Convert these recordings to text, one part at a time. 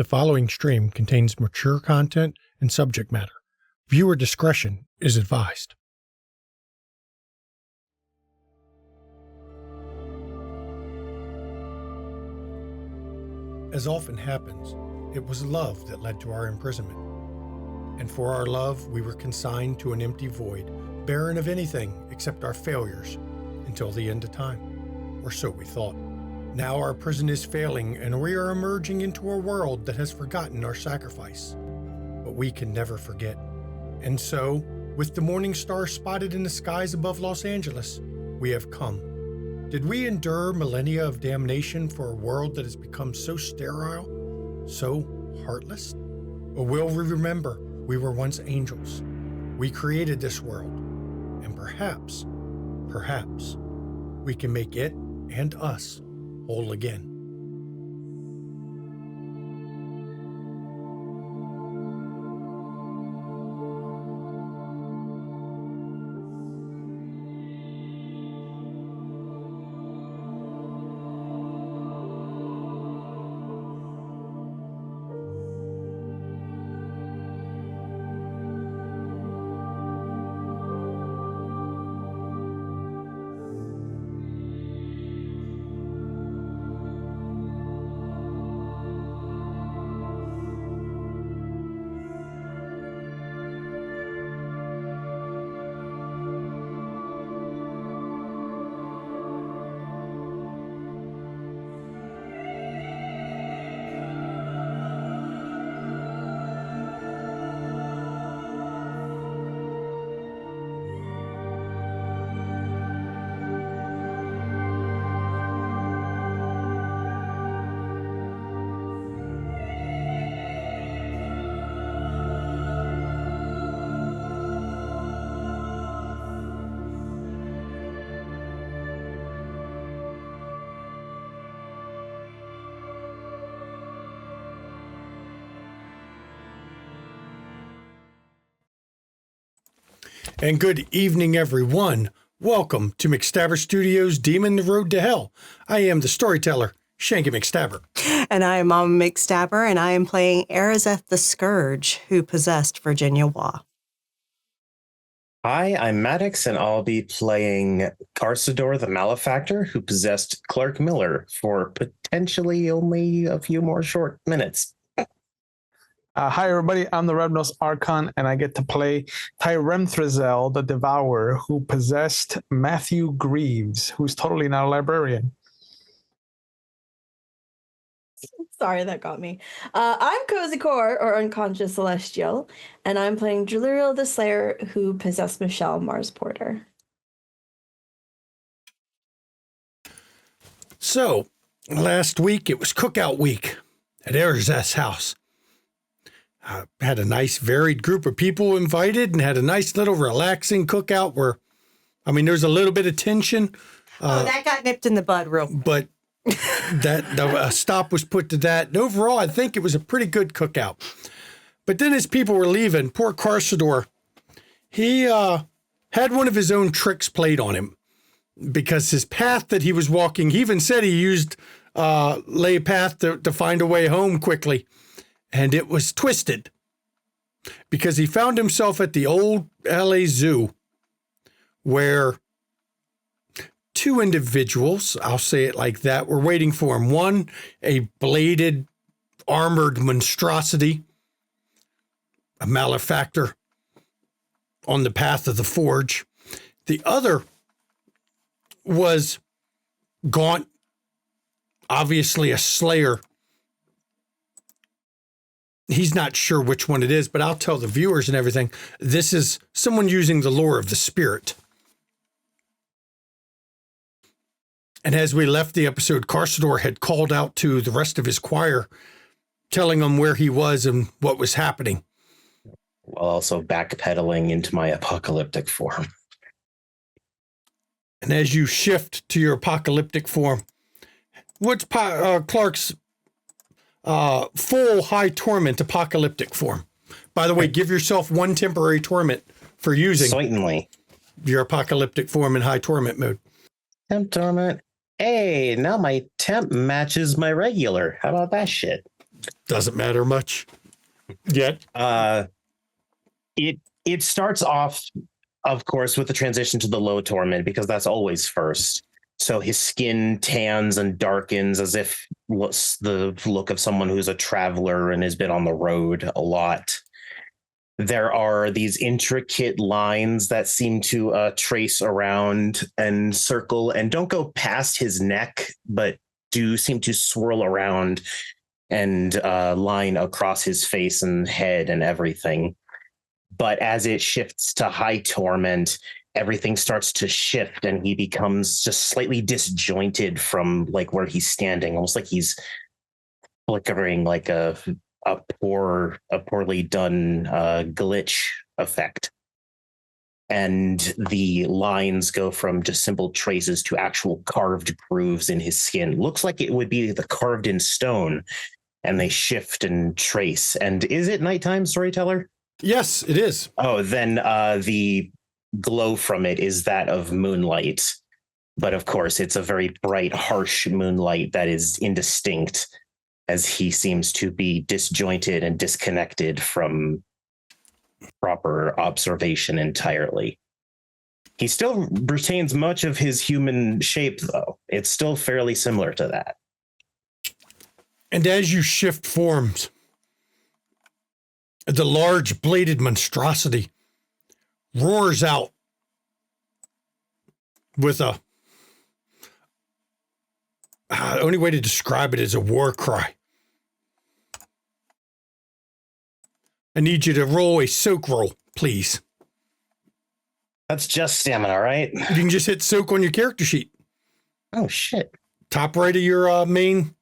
The following stream contains mature content and subject matter. Viewer discretion is advised. As often happens, it was love that led to our imprisonment. And for our love, we were consigned to an empty void, barren of anything except our failures, until the end of time. Or so we thought. Now our prison is failing, and we are emerging into a world that has forgotten our sacrifice. But we can never forget. And so, with the morning star spotted in the skies above Los Angeles, we have come. Did we endure millennia of damnation for a world that has become so sterile, so heartless? Or will we remember we were once angels? We created this world, and perhaps, we can make it and us whole again. And good evening, everyone. Welcome to McStabber Studios' Demon the Road to Hell. I am the storyteller, Shanky McStabber. And I am Mama McStabber, and I am playing Arizeth the Scourge, who possessed Virginia Waugh. Hi, I'm Maddox, and I'll be playing Carsador the Malefactor, who possessed Clark Miller for potentially only a few more short minutes. Hi, everybody. I'm the Rebnos Archon, and I get to play Tyremthrazel the Devourer, who possessed Matthew Greaves, who's totally not a librarian. Sorry, that got me. I'm Cozy Core, or Unconscious Celestial, and I'm playing Juluriel the Slayer, who possessed Michelle Mars Porter. So, last week it was cookout week at Arizeth's house. Had a nice varied group of people invited and had a nice little relaxing cookout where, there's a little bit of tension. That got nipped in the bud real quick. But a stop was put to that. And overall, I think it was a pretty good cookout. But then as people were leaving, poor Carsador, he had one of his own tricks played on him because his path that he was walking, he even said he used lay path to find a way home quickly. And it was twisted because he found himself at the old LA Zoo where two individuals, I'll say it like that, were waiting for him. One, a bladed, armored monstrosity, a malefactor on the path of the forge. The other was gaunt, obviously a slayer. He's not sure which one it is, but I'll tell the viewers and everything. This is someone using the lore of the spirit. And as we left the episode, Carsador had called out to the rest of his choir, telling them where he was and what was happening. While also backpedaling into my apocalyptic form. And as you shift to your apocalyptic form, what's Clark's full high torment apocalyptic form? By the way, give yourself one temporary torment for using certainly your apocalyptic form in high torment mode. Temp torment. Hey, now my temp matches my regular. How about that shit? Doesn't matter much yet. It starts off, of course, with the transition to the low torment, because that's always first. So his skin tans and darkens as if what's the look of someone who's a traveler and has been on the road a lot. There are these intricate lines that seem to trace around and circle and don't go past his neck, but do seem to swirl around and line across his face and head and everything. But as it shifts to high torment, everything starts to shift and he becomes just slightly disjointed from like where he's standing, almost like he's flickering, like a poorly done glitch effect. And the lines go from just simple traces to actual carved grooves in his skin. Looks like it would be the carved in stone, and they shift and trace. And is it nighttime, Storyteller? Yes, it is. Oh, then the glow from it is that of moonlight. But of course, it's a very bright, harsh moonlight that is indistinct, as he seems to be disjointed and disconnected from proper observation entirely. He still retains much of his human shape, though. It's still fairly similar to that. And as you shift forms, the large bladed monstrosity roars out with the only way to describe it is a war cry. I need you to roll a soak roll, please. That's just stamina, right? You can just hit soak on your character sheet. Oh, shit. Top right of your main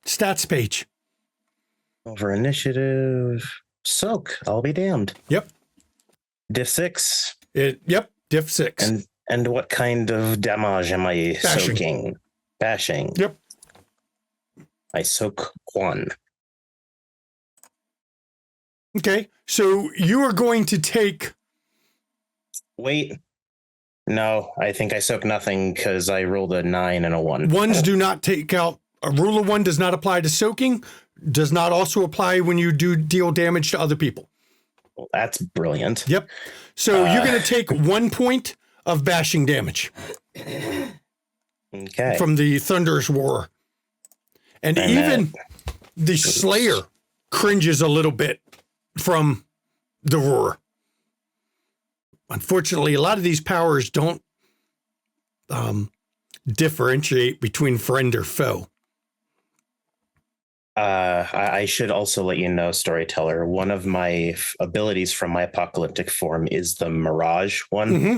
stats page. Over initiative. Soak. I'll be damned. Yep. Diff 6. Yep. Diff 6. And what kind of damage am I soaking? Bashing. Yep. I soak 1. Okay. So you are going to take... Wait. No, I think I soak nothing because I rolled a 9 and a 1. Ones do not take out... A rule of 1 does not apply to soaking, does not also apply when you do deal damage to other people. Well, that's brilliant. Yep. So you're going to take 1 point of bashing damage. Okay. From the Thunderous Roar. And even the Slayer cringes a little bit from the roar. Unfortunately, a lot of these powers don't differentiate between friend or foe. I should also let you know, Storyteller, one of my abilities from my apocalyptic form is the Mirage one. Mm-hmm.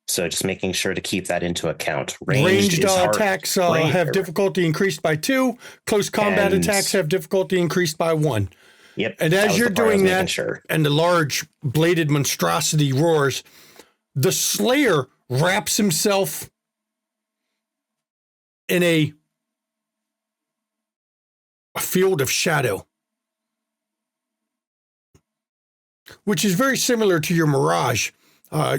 So just making sure to keep that into account. Ranged attacks have difficulty increased by 2. Close combat attacks have difficulty increased by 1. Yep. And as you're doing that, and the large bladed monstrosity roars, the Slayer wraps himself in a field of shadow, which is very similar to your Mirage.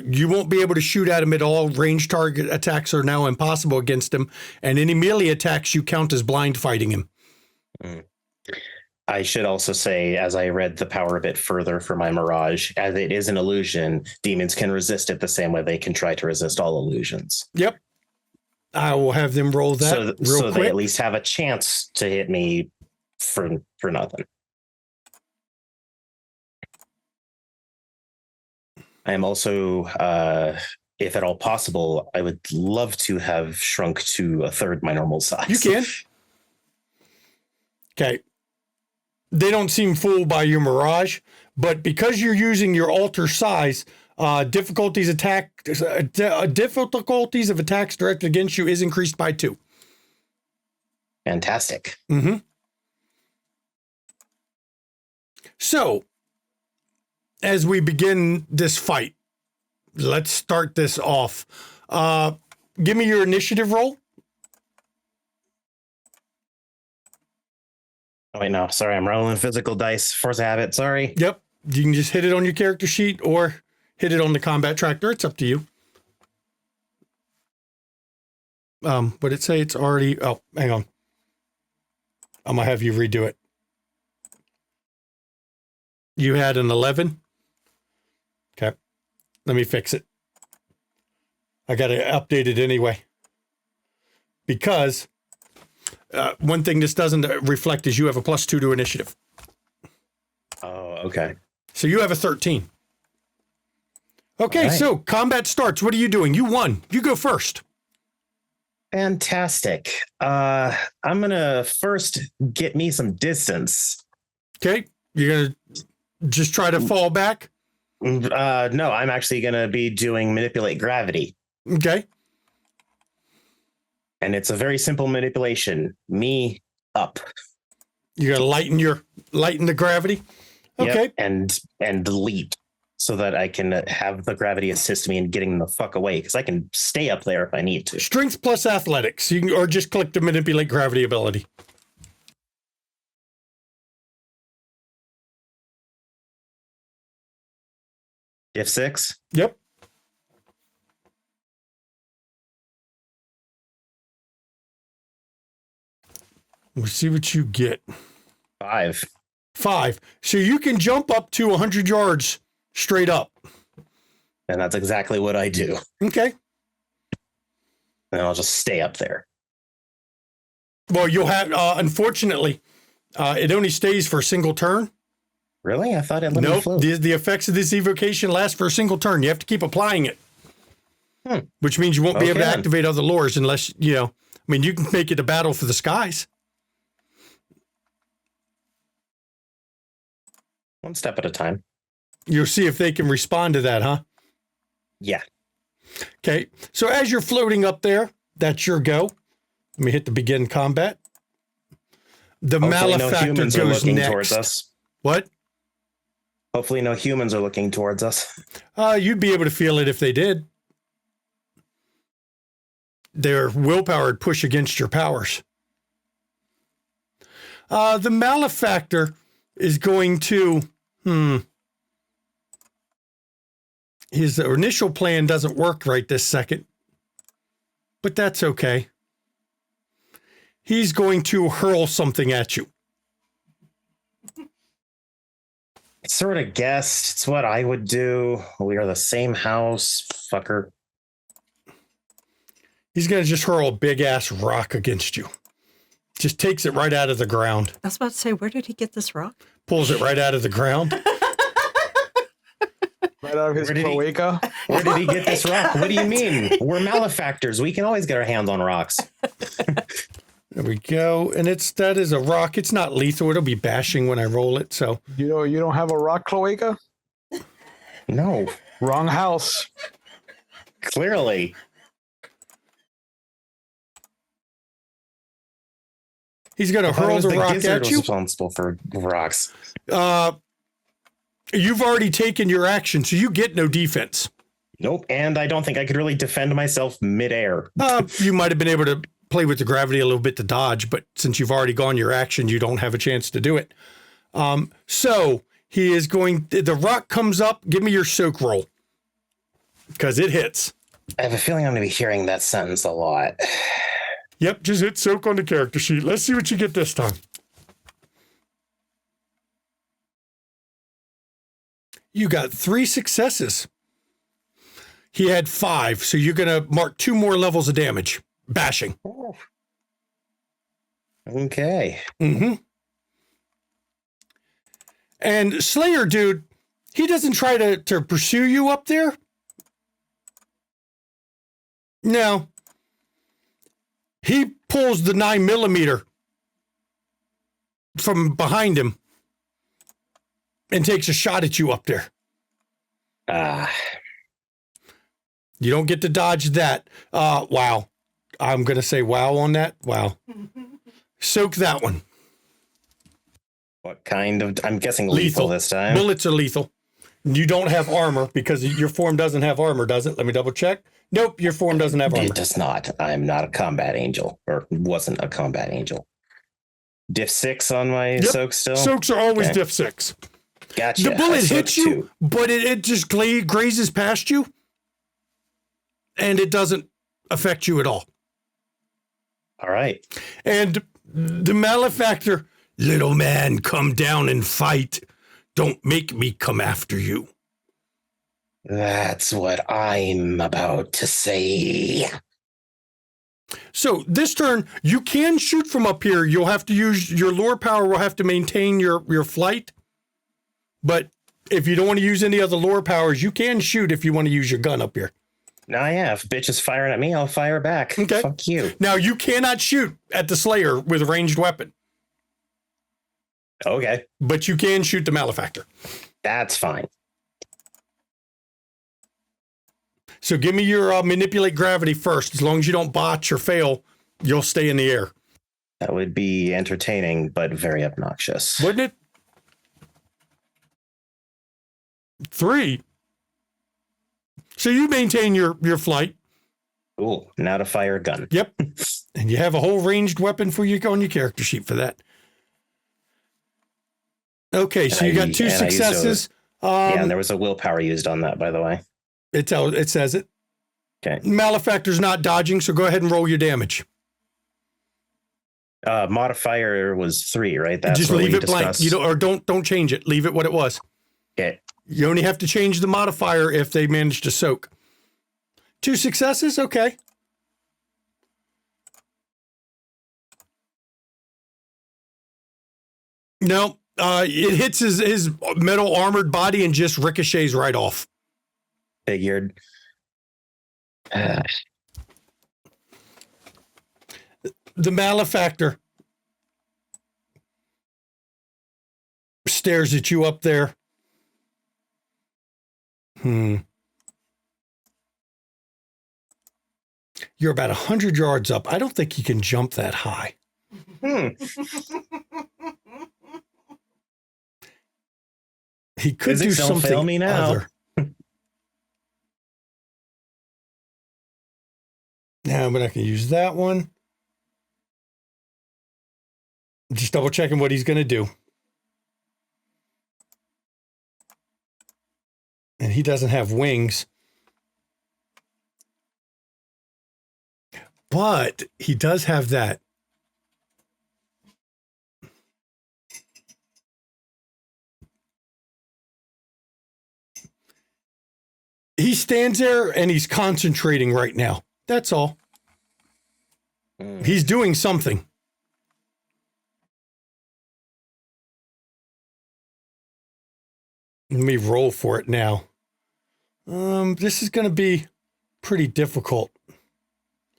You won't be able to shoot at him at all. Ranged target attacks are now impossible against him, and any melee attacks you count as blind fighting him. I should also say, as I read the power a bit further for my Mirage, as it is an illusion, demons can resist it the same way they can try to resist all illusions. Yep. I will have them roll that real quick. They at least have a chance to hit me for nothing. I am also, if at all possible, I would love to have shrunk to a third my normal size. You can. Okay. They don't seem fooled by your Mirage, but because you're using your alter size, difficulties of attacks directed against you is increased by 2. Fantastic. Mm-hmm. So, as we begin this fight, let's start this off. Give me your initiative roll. Oh, wait, no. Sorry, I'm rolling physical dice. Force of habit. Sorry. Yep. You can just hit it on your character sheet or hit it on the combat tracker. It's up to you. But it say it's already... Oh, hang on. I'm going to have you redo it. You had an 11. Okay. Let me fix it. I got to update it anyway. Because one thing this doesn't reflect is you have a +2 to initiative. Oh, okay. So you have a 13. Okay, All right. so combat starts. What are you doing? You won. You go first. Fantastic. I'm gonna first get me some distance. Okay. You're going to just try to fall back. No, I'm actually gonna be doing manipulate gravity. Okay. And it's a very simple manipulation. Me up. You got to lighten the gravity. Okay. Yep, and leap so that I can have the gravity assist me in getting the fuck away, because I can stay up there if I need to. Strength plus athletics. You can, or just click the manipulate gravity ability. If 6. Yep. We'll see what you get. 5. 5. So you can jump up to 100 yards straight up. And that's exactly what I do. Okay. And I'll just stay up there. Well, you'll have, unfortunately, it only stays for a single turn. Really? I thought it let me Nope. float. The effects of this evocation last for a single turn. You have to keep applying it. Which means you won't be able to Okay. activate other lures unless, I mean, you can make it a battle for the skies. One step at a time. You'll see if they can respond to that, huh? Yeah. Okay. So as you're floating up there, that's your go. Let me hit the begin combat. The Hopefully no malefactor humans are goes looking next. towards us. What? Hopefully no humans are looking towards us. You'd be able to feel it if they did. Their willpower would push against your powers. The malefactor is going to, his initial plan doesn't work right this second, but that's okay. He's going to hurl something at you. Sort of guessed. It's what I would do. We are the same house, fucker. He's going to just hurl a big ass rock against you. Just takes it right out of the ground. I was about to say, where did he get this rock? Pulls it right out of the ground. Right out of his Where did he- cloaca. Where did he get this rock? What do you mean? We're malefactors. We can always get our hands on rocks. There we go. And that is a rock. It's not lethal. It'll be bashing when I roll it. So You don't have a rock cloaca? No, Wrong house. clearly. he's going to I thought it hurl was the rock gizzard at was you. responsible for rocks. You've already taken your action, so you get no defense. Nope. And I don't think I could really defend myself midair. You might have been able to play with the gravity a little bit to dodge, but since you've already gone your action, you don't have a chance to do it. So he is going, the rock comes up. Give me your soak roll because it hits. I have a feeling I'm going to be hearing that sentence a lot. Yep, just hit soak on the character sheet. Let's see what you get this time. You got 3 successes. He had 5, so you're going to mark 2 more levels of damage. Bashing. Okay. Mm-hmm. And Slayer, dude, he doesn't try to pursue you up there. No. He pulls the 9mm from behind him and takes a shot at you up there. You don't get to dodge that. Wow. I'm going to say wow on that. Wow. Soak that one. What kind of... I'm guessing lethal this time. Bullets are lethal. You don't have armor because your form doesn't have armor, does it? Let me double check. Nope, your form doesn't have armor. It does not. I'm not a combat angel, or wasn't a combat angel. Diff 6 on my soak still? Soaks are always Okay. diff 6. Gotcha. The bullet I soaked hits you, 2. but it just grazes past you, and it doesn't affect you at all. All right. And the malefactor, little man, come down and fight. Don't make me come after you. That's what I'm about to say. So this turn, you can shoot from up here. You'll have to use your lure power. Will have to maintain your flight. But if you don't want to use any other lure powers, you can shoot if you want to use your gun up here. Nah, yeah. If bitch is firing at me, I'll fire back. Okay. Fuck you. Now, you cannot shoot at the Slayer with a ranged weapon. Okay. But you can shoot the Malefactor. That's fine. So give me your manipulate gravity first. As long as you don't botch or fail, you'll stay in the air. That would be entertaining, but very obnoxious. Wouldn't it? 3. So you maintain your flight. Cool. Now to fire a gun. Yep. And you have a whole ranged weapon for you on your character sheet for that. Okay, so you got 2 successes. Yeah, and there was a willpower used on that, by the way. It says it. Okay. Malefactor's not dodging, so go ahead and roll your damage. Modifier was 3, right? That's just what leave we it blank. discussed. Don't change it. Leave it what it was. Okay. You only have to change the modifier if they manage to soak. 2 successes, okay. No, it hits his metal armored body and just ricochets right off. Figured. The Malefactor stares at you up there. You're about 100 yards up. I don't think he can jump that high. He could Physics do don't something fail me now. other. Now I'm not going to use that one. Just double checking what he's going to do. And he doesn't have wings. But he does have that. He stands there and he's concentrating right now. That's all. He's doing something. Let me roll for it now. This is going to be pretty difficult.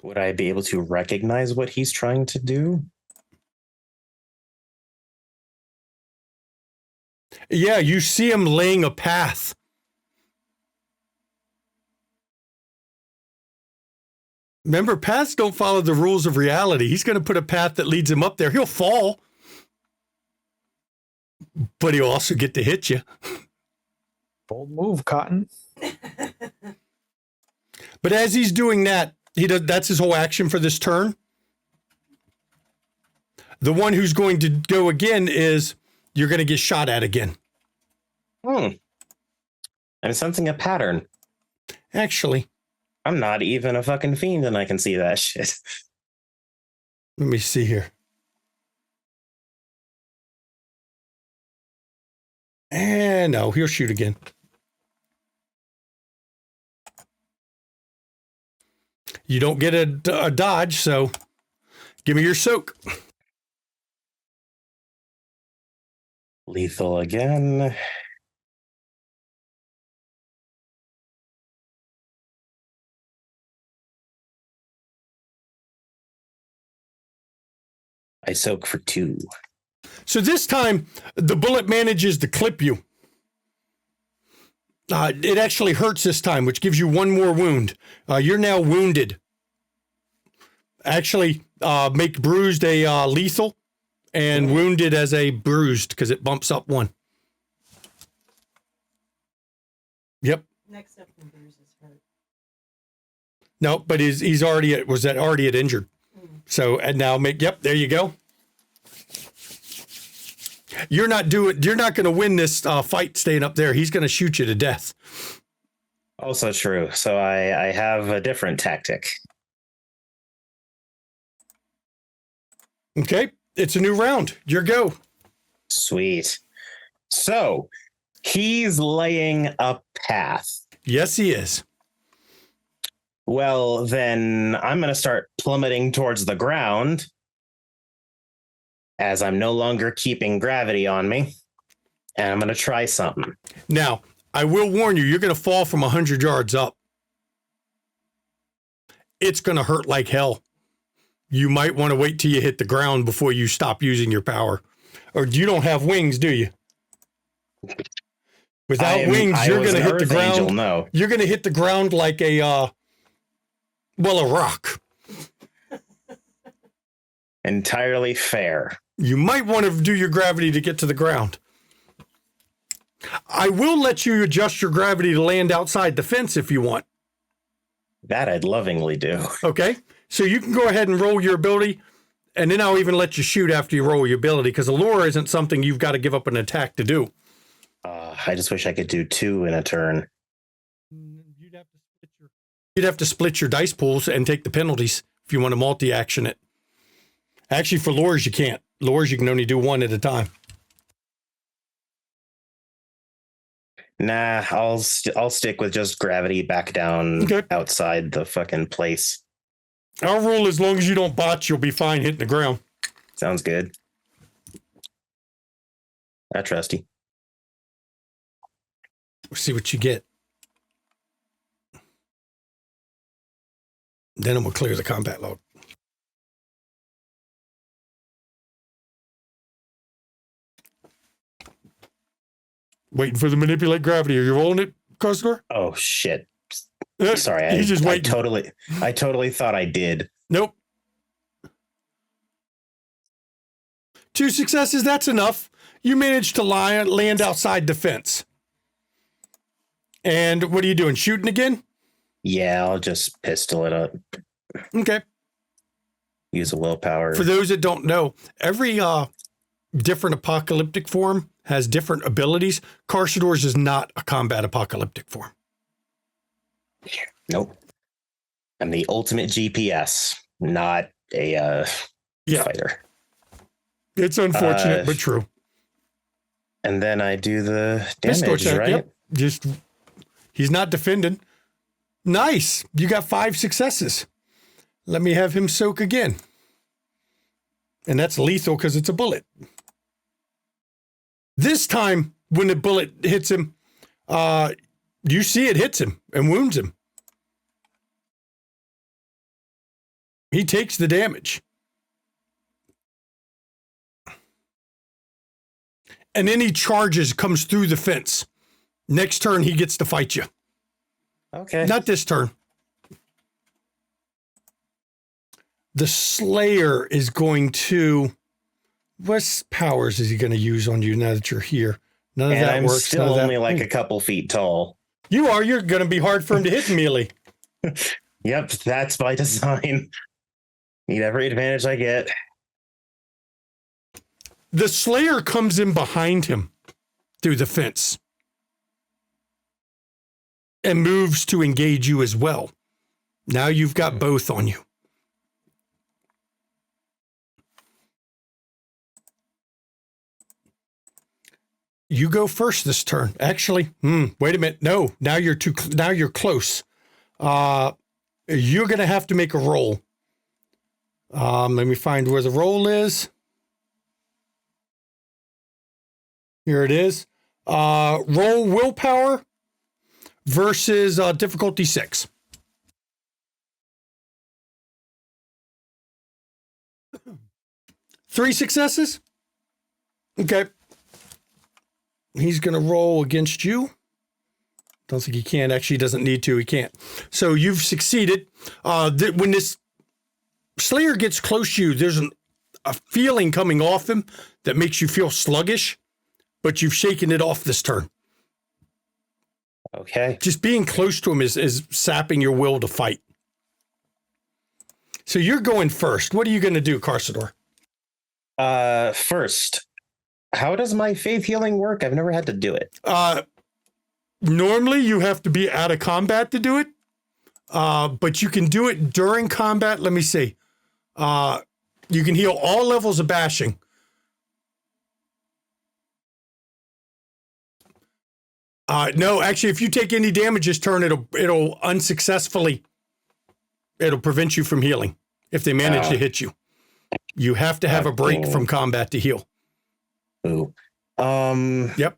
Would I be able to recognize what he's trying to do? Yeah, you see him laying a path. Remember, paths don't follow the rules of reality. He's going to put a path that leads him up there. He'll fall, but he'll also get to hit you. Bold move, Cotton. But as he's doing that, that's his whole action for this turn. The one who's going to go again is you're going to get shot at again. I'm sensing a pattern. Actually, I'm not even a fucking fiend and I can see that shit. let me see here. And no, he'll shoot again. You don't get a dodge, so give me your soak. Lethal again. I soak for 2. So this time, the bullet manages to clip you. It actually hurts this time, which gives you 1 more wound. You're now wounded. Actually, make bruised a lethal and wounded as a bruised because it bumps up 1. Yep. Next up from bruise is hurt. No, but he's already at injured. So and now there you go. You're not going to win this fight staying up there. He's going to shoot you to death. Also true. So I have a different tactic. Okay. It's a new round. Your go. Sweet. So He's laying a path. Yes, he is. Well, then I'm going to start plummeting towards the ground as I'm no longer keeping gravity on me. And I'm going to try something. Now, I will warn you, you're going to fall from 100 yards up. It's going to hurt like hell. You might want to wait till you hit the ground before you stop using your power. Or you don't have wings, do you? Without wings, you're going to hit the ground. Angel, no. You're going to hit the ground like a rock. Entirely fair. You might want to do your gravity to get to the ground. I will let you adjust your gravity to land outside the fence if you want. That I'd lovingly do. Okay? So you can go ahead and roll your ability, and then I'll even let you shoot after you roll your ability, because a lure isn't something you've got to give up an attack to do. I just wish I could do 2 in a turn. You'd have to split your dice pools and take the penalties if you want to multi-action it. Actually, for lures, you can't. Lures, you can only do 1 at a time. Nah, I'll stick with just gravity back down outside the fucking place. I'll roll as long as you don't botch, you'll be fine hitting the ground. Sounds good. I trust you. We'll see what you get. Then I'm going to clear the combat log. Waiting for the manipulate gravity. Are you rolling it, Customer? Oh, shit. Sorry, I totally thought I did. Nope. 2 successes, that's enough. You managed to land outside the fence. And what are you doing? Shooting again? Yeah, I'll just pistol it up. Okay. Use a willpower. For those that don't know, every different apocalyptic form has different abilities. Carsador's is not a combat apocalyptic form. Nope. I'm the ultimate GPS, not a fighter. It's unfortunate, but true. And then I do the damage, check, right? Yep. He's not defending. Nice. You got 5 successes. Let me have him soak again. And that's lethal because it's a bullet. This time, when the bullet hits him, you see it hits him and wounds him. He takes the damage. And then he charges, comes through the fence. Next turn, he gets to fight you. Okay. Not this turn. The Slayer is going to... What powers is he going to use on you now that you're here? None of that I'm works. I'm still only like a couple feet tall. You are. You're going to be hard for him to hit melee. Yep, that's by design. Need every advantage I get. The Slayer comes in behind him through the fence and moves to engage you as well. Now you've got both on you. You go first this turn. Actually, wait a minute. No, now you're close. You're going to have to make a roll. Let me find where the roll is. Here it is. Roll willpower versus difficulty 6. Three successes. Okay. He's going to roll against you. Don't think he can. Actually, he doesn't need to. He can't. So you've succeeded. When this Slayer gets close to you, there's a feeling coming off him that makes you feel sluggish, but you've shaken it off this turn. Okay. Just being close to him is sapping your will to fight. So you're going first. What are you going to do, Carsador? First, how does my faith healing work? I've never had to do it. Normally, you have to be out of combat to do it, but you can do it during combat. Let me see. You can heal all levels of bashing. No, actually, if you take any damage this turn, it'll unsuccessfully, it'll prevent you from healing if they manage to hit you. You have to have a break from combat to heal. Ooh. Yep.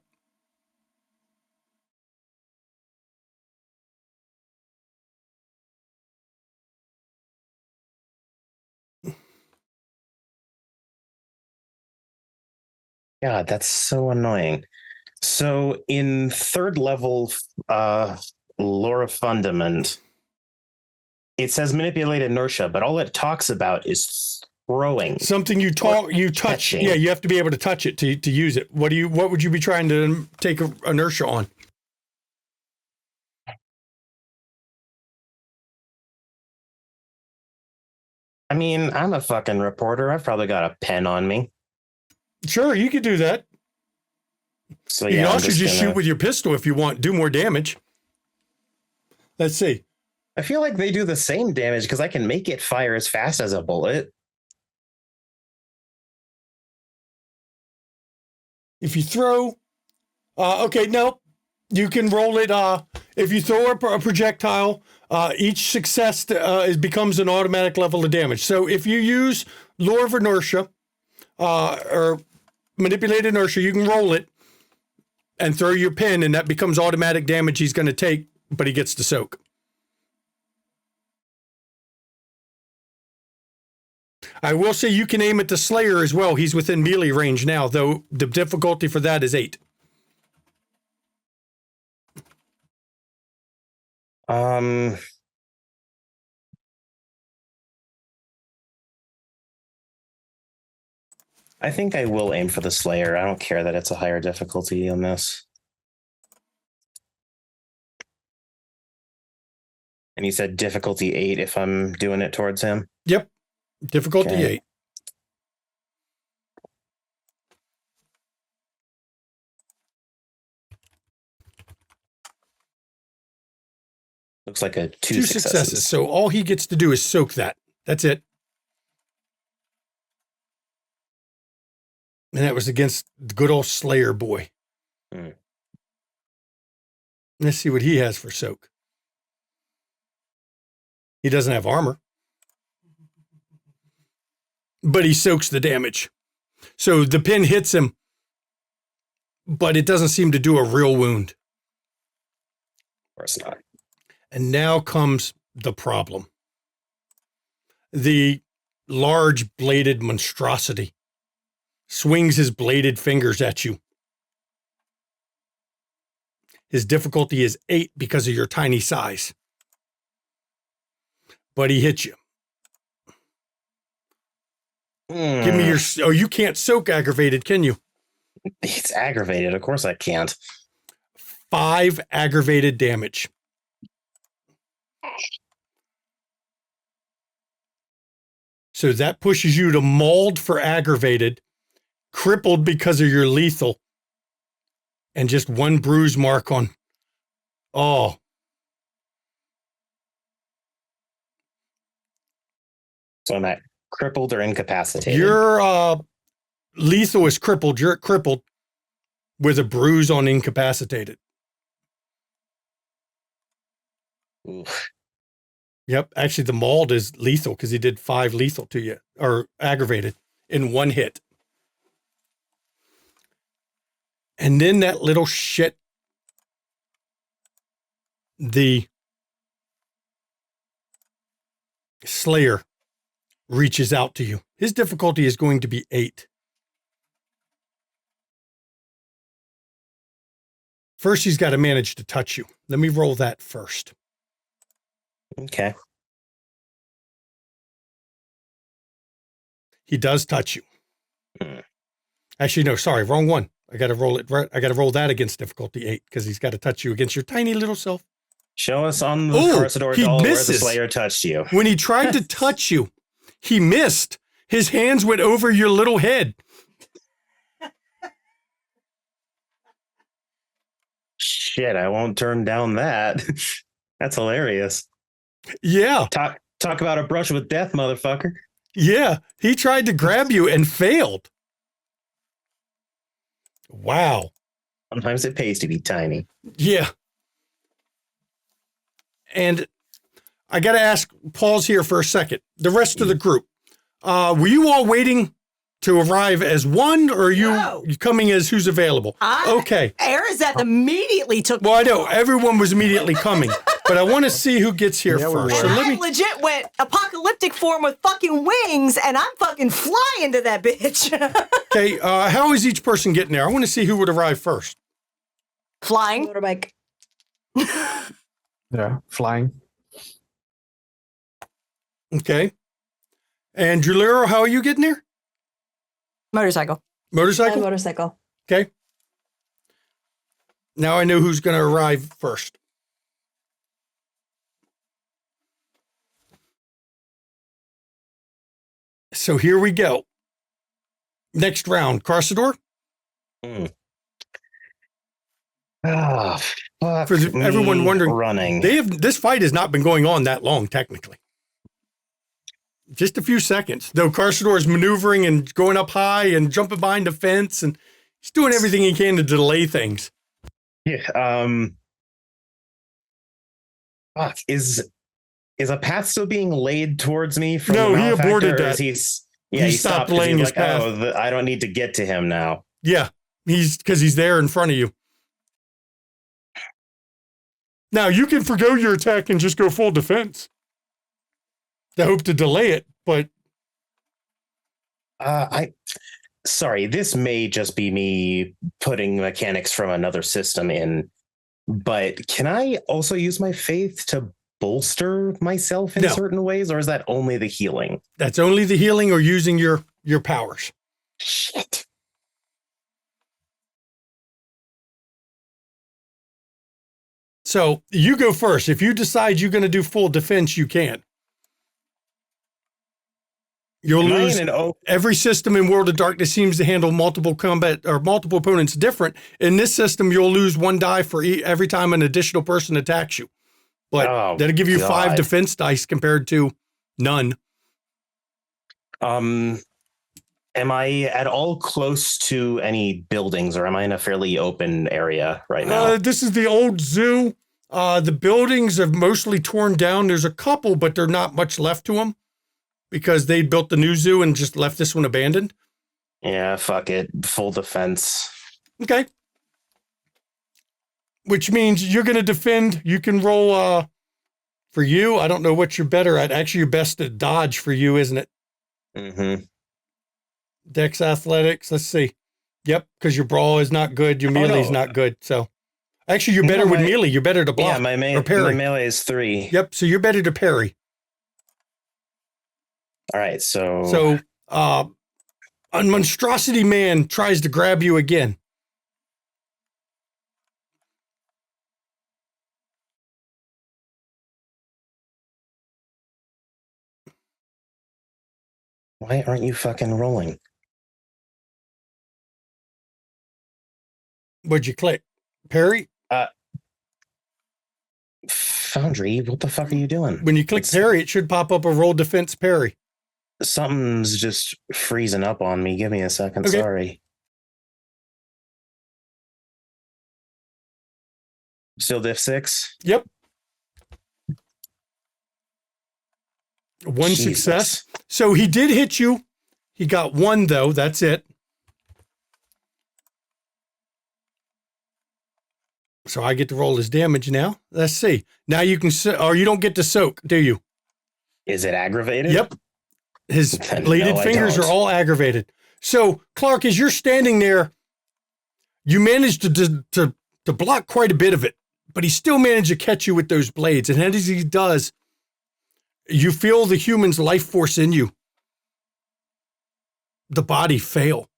God, that's so annoying. So in third level Lore of Fundament, it says manipulate inertia, but all it talks about is throwing. Something you touch. catching. Yeah, you have to be able to touch it to use it. What would you be trying to take inertia on? I mean, I'm a fucking reporter. I've probably got a pen on me. Sure, you could do that. So You yeah, can I'm also just gonna- shoot with your pistol if you want. Do more damage. Let's see. I feel like they do the same damage because I can make it fire as fast as a bullet. If you throw, okay, no, you can roll it. If you throw a projectile, each success becomes an automatic level of damage. So if you use Lore of Inertia or Manipulate Inertia, you can roll it and throw your pin, and that becomes automatic damage he's going to take, but he gets to soak. I will say you can aim at the Slayer as well. He's within melee range now, though the difficulty for that is 8. I think I will aim for the Slayer. I don't care that it's a higher difficulty on this. And you said difficulty 8 if I'm doing it towards him? Yep. Difficulty Okay. 8. Looks like a two Two successes. successes. So all he gets to do is soak that. That's it. And that was against the good old Slayer boy. Hmm. Let's see what he has for soak. He doesn't have armor, but he soaks the damage. So the pin hits him, but it doesn't seem to do a real wound. Of course not. And now comes the problem. The large bladed monstrosity swings his bladed fingers at you. His difficulty is 8 because of your tiny size. But he hits you. Give me your... Oh, you can't soak aggravated, can you? It's aggravated. Of course I can't. 5 aggravated damage. So that pushes you to mauled for aggravated, crippled because of your lethal, and just 1 bruise mark on. Oh. So I'm at crippled or incapacitated. Your lethal is crippled. You're crippled with a bruise on incapacitated. Oof. Yep. Actually, the mauled is lethal because he did 5 lethal to you, or aggravated, in 1 hit. And then that little shit, the Slayer, reaches out to you. His difficulty is going to be 8. First, he's got to manage to touch you. Let me roll that first. Okay. He does touch you. Hmm. Actually, no, sorry, wrong one. I got to roll it. I got to roll that against difficulty 8 because he's got to touch you against your tiny little self. Show us on the Oh, Carsador he doll where the misses. Slayer touched you. When he tried to touch you, he missed. His hands went over your little head. Shit, I won't turn down that. That's hilarious. Yeah, Talk about a brush with death, motherfucker. yeah. He tried to grab you and failed. Wow. Sometimes it pays to be tiny. Yeah. And I got to ask, pause here for a second. The rest of the group, were you all waiting to arrive as one, or are you coming as who's available? Okay. Arizeth immediately took. Well, I know everyone was immediately coming, but I want to see who gets here first. And I legit went apocalyptic form with fucking wings, and I'm fucking flying to that bitch. Okay, how is each person getting there? I want to see who would arrive first. Flying. Motorbike. Yeah, flying. Okay. And Julero, how are you getting there? Motorcycle. Motorcycle? Motorcycle. Okay. Now I know who's going to arrive first. So here we go. Next round, Carsador. Ah, fuck. For everyone wondering, running. This fight has not been going on that long, technically. Just a few seconds. Though Carsador is maneuvering and going up high and jumping behind the fence, and he's doing everything he can to delay things. Yeah. Fuck. Is a path still being laid towards me? From No, the he malefactor, aborted or that. He stopped laying his path. Oh, I don't need to get to him now. Yeah, because he's there in front of you. Now you can forgo your attack and just go full defense. I hope to delay it, but Sorry, this may just be me putting mechanics from another system in, but can I also use my faith to bolster myself in certain ways, or is that only the healing? That's only the healing or using your powers. Shit. So you go first. If you decide you're going to do full defense, you can. You'll lose. Every system in World of Darkness seems to handle multiple combat or multiple opponents different. In this system, you'll lose 1 die for every time an additional person attacks you. But that'll give you 5 defense dice compared to none. Am I at all close to any buildings, or am I in a fairly open area right now? This is the old zoo. The buildings are mostly torn down. There's a couple, but there's not much left to them because they built the new zoo and just left this one abandoned. Yeah, fuck it. Full defense. Okay. Which means you're going to defend. You can roll for you. I don't know what you're better at. Actually, you're best at dodge for you, isn't it? Mm-hmm. Dex athletics. Let's see. Yep, because your brawl is not good. Your melee is not good. So actually, you're better with melee. You're better to block. Yeah, my melee is 3. Yep, so you're better to parry. All right, so a monstrosity man tries to grab you again. Why aren't you fucking rolling? What'd you click? Parry? Foundry, what the fuck are you doing? When you click parry, it should pop up a roll defense parry. Something's just freezing up on me. Give me a second. Okay. Sorry. Still diff 6? Yep. 1 Jesus. success. So he did hit you. He got 1, though. That's it. So I get to roll his damage now. Let's see. Now you can, or you don't get to soak, do you? Is it aggravated? Yep. His bleeded fingers are all aggravated. So, Clark, as you're standing there, you managed to block quite a bit of it, but he still managed to catch you with those blades. And as he does, you feel the human's life force in you. The body fail.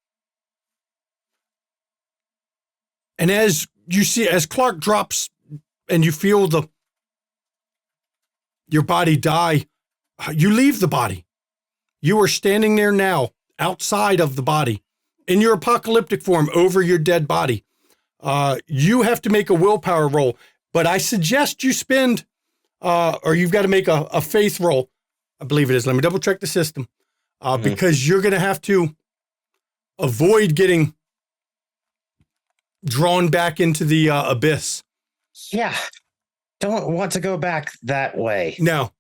And as you see, as Clark drops and you feel your body die, you leave the body. You are standing there now, outside of the body, in your apocalyptic form, over your dead body. You have to make a willpower roll, but I suggest you spend, or you've got to make a faith roll. I believe it is. Let me double check the system, because you're going to have to avoid getting drawn back into the abyss. Yeah. Don't want to go back that way. No.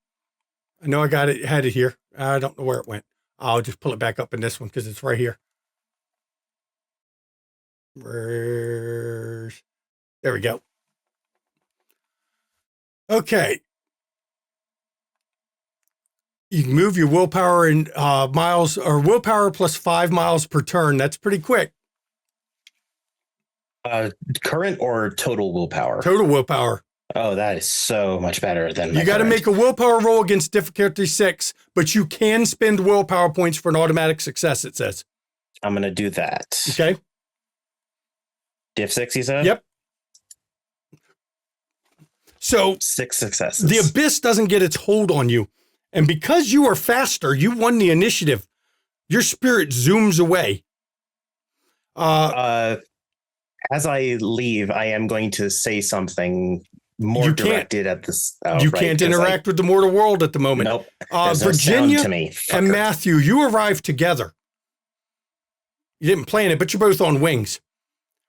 I know I had it here. I don't know where it went. I'll just pull it back up in this one because it's right here. There we go. Okay. You can move your willpower in miles, or willpower plus 5 miles per turn. That's pretty quick. Current or total willpower? Total willpower. Oh, that is so much better than you got to make a willpower roll against difficulty 6, but you can spend willpower points for an automatic success, it says. I'm going to do that. Okay. Diff 6, you said? Yep. So 6 successes. the abyss doesn't get its hold on you. And because you are faster, you won the initiative. Your spirit zooms away. As I leave, I am going to say something more directed at this. Oh, you can't interact with the mortal world at the moment. Nope. Virginia no to me, and Matthew, you arrive together. You didn't plan it, but you're both on wings.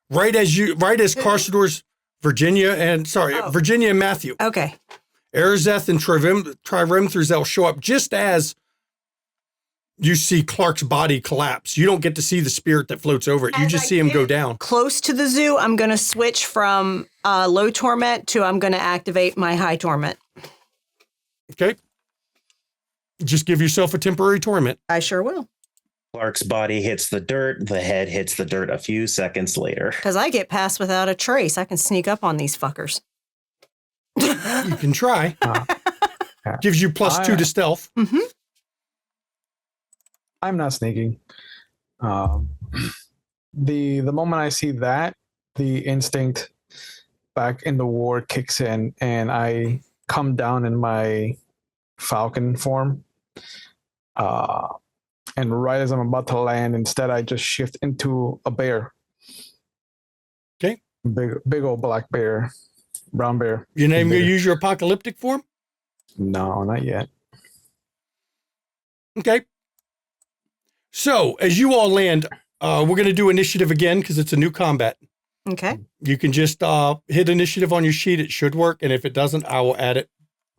Right as Carsador's Virginia and Matthew. Okay. Arazeth and Triremthrazel show up just as you see Clark's body collapse. You don't get to see the spirit that floats over it. You just see him go down. Close to the zoo, I'm going to switch from low torment to I'm going to activate my high torment. Okay. Just give yourself a temporary torment. I sure will. Clark's body hits the dirt. The head hits the dirt a few seconds later. Because I get past without a trace. I can sneak up on these fuckers. You can try. Gives you +2 to stealth. Mm-hmm. I'm not sneaking. The moment I see that, the instinct back in the war kicks in, and I come down in my falcon form. And right as I'm about to land, instead I just shift into a bear. Okay. Big old black bear. Brown bear. You're not even going to use your apocalyptic form? No, not yet. Okay. So, as you all land, we're going to do initiative again because it's a new combat. Okay. You can just hit initiative on your sheet. It should work. And if it doesn't, I will add it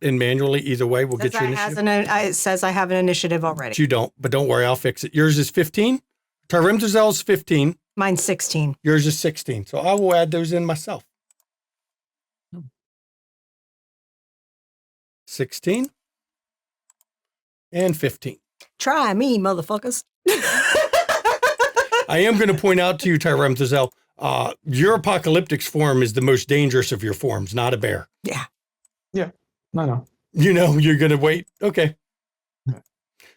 in manually. Either way, we'll get your initiative. It says I have an initiative already. But you don't, but don't worry. I'll fix it. Yours is 15. Triremthrazel's 15. Mine's 16. Yours is 16. So I will add those in myself. 16 and 15. Try me, motherfuckers. I am going to point out to you, Triremthrazel, your apocalyptics form is the most dangerous of your forms, not a bear. Yeah. Yeah. No. You know, you're going to wait. Okay.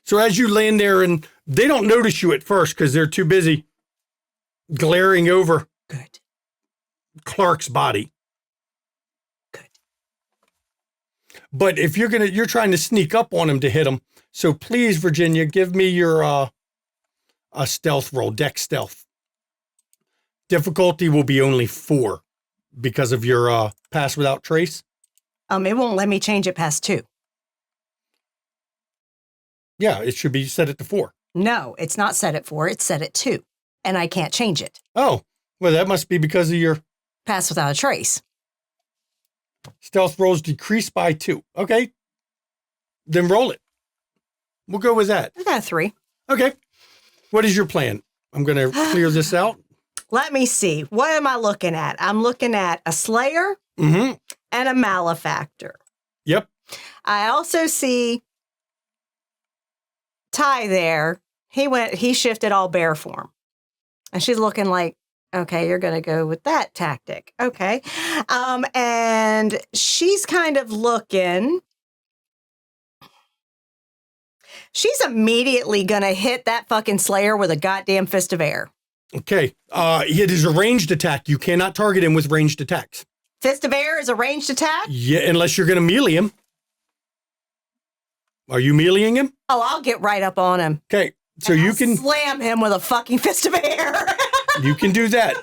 So as you land there, and they don't notice you at first because they're too busy glaring over Good. Clark's body. Good. But if you're trying to sneak up on him to hit him. So please, Virginia, give me your a stealth roll, dex stealth. Difficulty will be only 4 because of your pass without trace. It won't let me change it past 2. Yeah, it should be set at to 4. No, it's not set at 4. It's set at 2. And I can't change it. Oh, well, that must be because of your Pass without a trace. stealth rolls decreased by 2. Okay. Then roll it. We'll go with that. I got a 3. Okay. What is your plan? I'm going to clear this out. Let me see. What am I looking at? I'm looking at a slayer Mm-hmm. and a malefactor. Yep. I also see Ty there. He shifted all bear form. And she's looking like, okay, you're going to go with that tactic. Okay. And she's kind of looking. She's immediately going to hit that fucking slayer with a goddamn fist of air. Okay. It is a ranged attack. You cannot target him with ranged attacks. Fist of air is a ranged attack? Yeah, unless you're going to melee him. Are you meleeing him? Oh, I'll get right up on him. Okay. So you can slam him with a fucking fist of air. You can do that.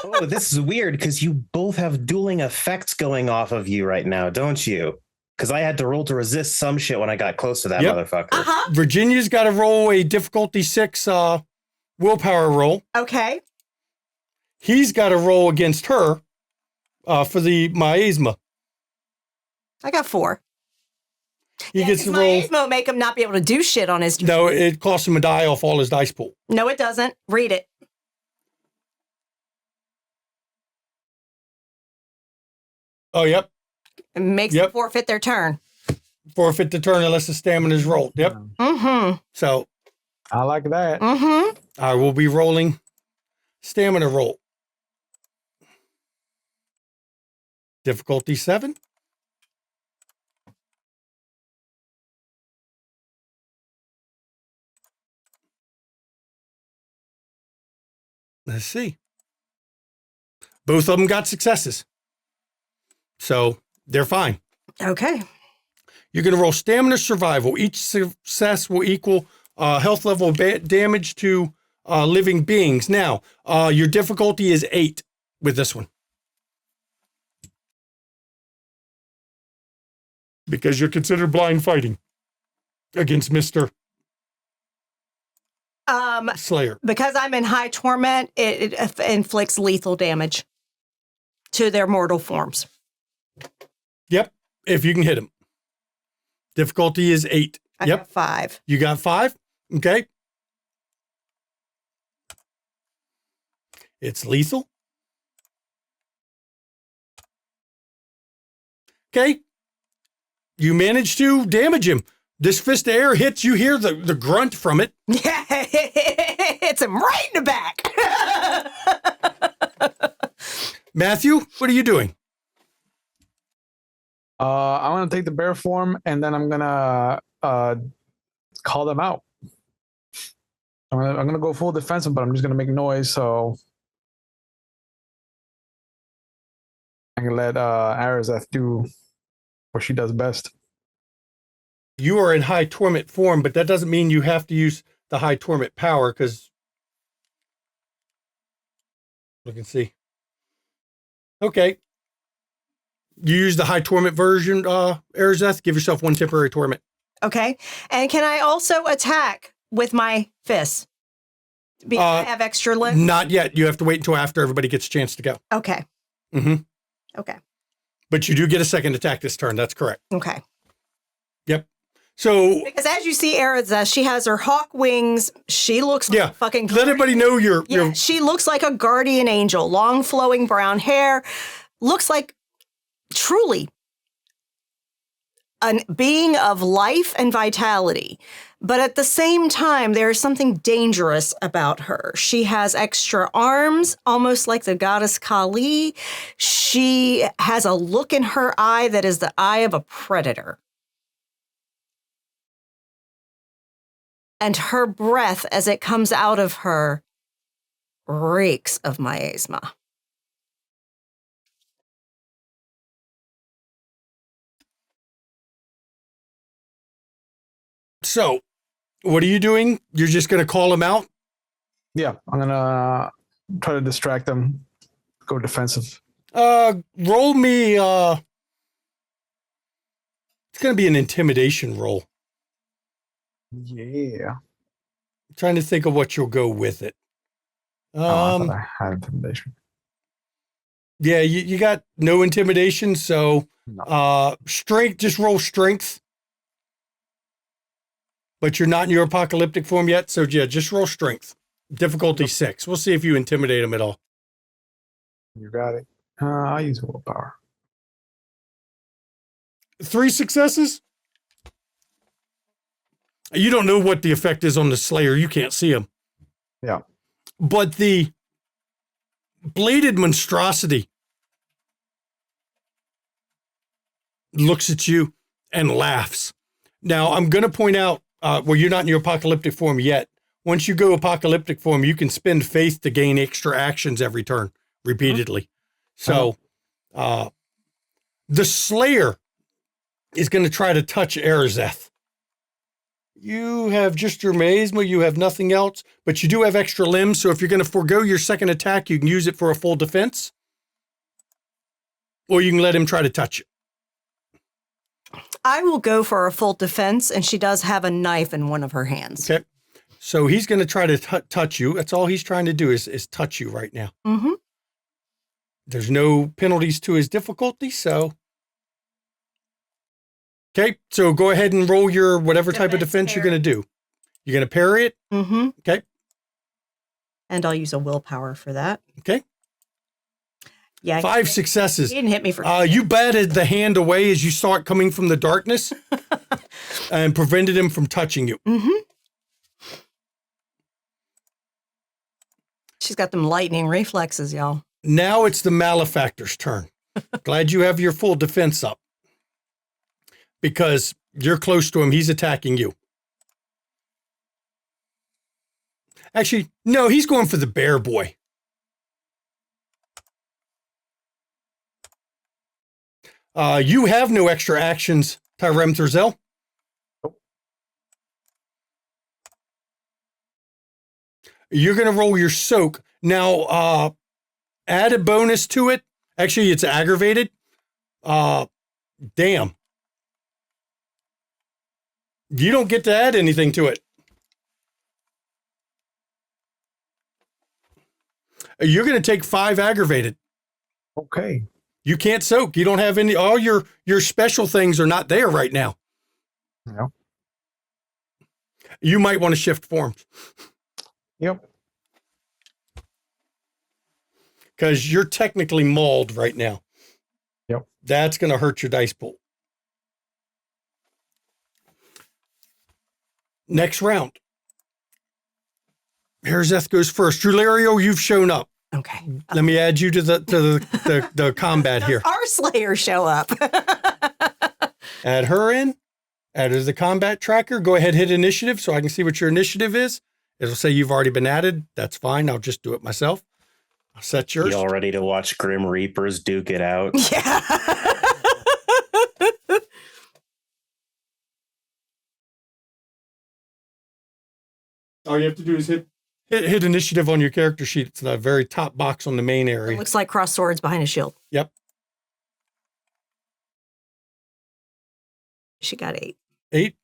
Oh, this is weird because you both have dueling effects going off of you right now, don't you? Because I had to roll to resist some shit when I got close to that motherfucker. Uh-huh. Virginia's got to roll a difficulty 6 willpower roll. Okay. he's got to roll against her for the miasma. I got 4. He gets to roll. Miasma will make him not be able to do shit on his. No, it costs him a die off all his dice pool. No, it doesn't. Read it. Oh, yep. It makes them forfeit their turn. Forfeit the turn unless the stamina is rolled. Yep. Mm-hmm. So I like that. Mm-hmm. I will be rolling stamina roll. Difficulty 7. Let's see. Both of them got successes. So they're fine. Okay. You're going to roll stamina survival. Each success will equal health level damage to living beings. Now, your difficulty is 8 with this one. Because you're considered blind fighting against Mr. Slayer. Because I'm in high torment, it inflicts lethal damage to their mortal forms. Yep. If you can hit him. Difficulty is 8. I got 5. You got 5? Okay. It's lethal. Okay. You manage to damage him. This fist of air hits, you hear the grunt from it. Yeah, it's him right in the back. Matthew, what are you doing? I'm gonna take the bear form and then I'm gonna call them out. I'm gonna go full defensive, but I'm just gonna make noise so I can let Arazeth do what she does best. You are in high torment form, but that doesn't mean you have to use the high torment power because look and see. Okay. You use the high torment version, Arazeth. Give yourself 1 temporary torment. Okay. And can I also attack with my fists? Because I have extra limbs? Not yet. You have to wait until after everybody gets a chance to go. Okay. Mm-hmm. Okay. But you do get a second attack this turn. That's correct. Okay. Yep. So because as you see, Arazeth, she has her hawk wings. She looks like a fucking let everybody know you're she looks like a guardian angel. Long flowing brown hair. Looks like truly a being of life and vitality. But at the same time, there is something dangerous about her. She has extra arms, almost like the goddess Kali. She has a look in her eye that is the eye of a predator. And her breath, as it comes out of her, reeks of miasma. So, what are you doing? You're just going to call them out? Yeah, I'm gonna try to distract them. Go defensive. Roll me. It's going to be an intimidation roll. Yeah. I'm trying to think of what you'll go with it. I thought I had intimidation. Yeah, you got no intimidation, so No. Strength. Just roll strength. But you're not in your apocalyptic form yet, so yeah, just roll strength. Difficulty 6. We'll see if you intimidate them at all. You got it. I'll use willpower. 3 successes? You don't know what the effect is on the Slayer. You can't see him. Yeah. But the bladed monstrosity looks at you and laughs. Now, I'm going to point out, well, you're not in your apocalyptic form yet. Once you go apocalyptic form, you can spend faith to gain extra actions every turn repeatedly. So the Slayer is going to try to touch Arazeth. You have just your miasma. You have nothing else, but you do have extra limbs. So if you're going to forego your second attack, you can use it for a full defense. Or you can let him try to touch you. I will go for a full defense, and she does have a knife in one of her hands. Okay. So he's going to try to touch you. That's all he's trying to do is touch you right now. Mm-hmm. There's no penalties to his difficulty, so. Okay, so go ahead and roll your whatever type of defense you're going to do. You're going to parry it? Mm-hmm. Okay. And I'll use a willpower for that. Okay. Yeah. 5 successes. He didn't hit me for you batted the hand away as you saw it coming from the darkness and prevented him from touching you. Mm-hmm. She's got them lightning reflexes, y'all. Now it's the malefactor's turn. Glad you have your full defense up. Because you're close to him. He's attacking you. Actually, no, he's going for the bear boy. You have no extra actions, Tyrem Thurzel. You're going to roll your soak. Now, add a bonus to it. Actually, it's aggravated. Damn. You don't get to add anything to it. You're going to take 5 aggravated. Okay. You can't soak. You don't have any. All your special things are not there right now. No. You might want to shift forms. Yep. Because you're technically mauled right now. Yep. That's going to hurt your dice pool. Next round. Herzeth goes first. Drulerio, you've shown up. Okay. Let me add you to the combat here. Our Slayer show up. Add her in. Add her to the combat tracker. Go ahead, hit initiative so I can see what your initiative is. It'll say you've already been added. That's fine. I'll just do it myself. I'll set yours. You all ready to watch Grim Reapers duke it out? Yeah. All you have to do is hit initiative on your character sheet. It's the very top box on the main It area. looks like crossed swords behind a shield. Yep. She got 8. 8.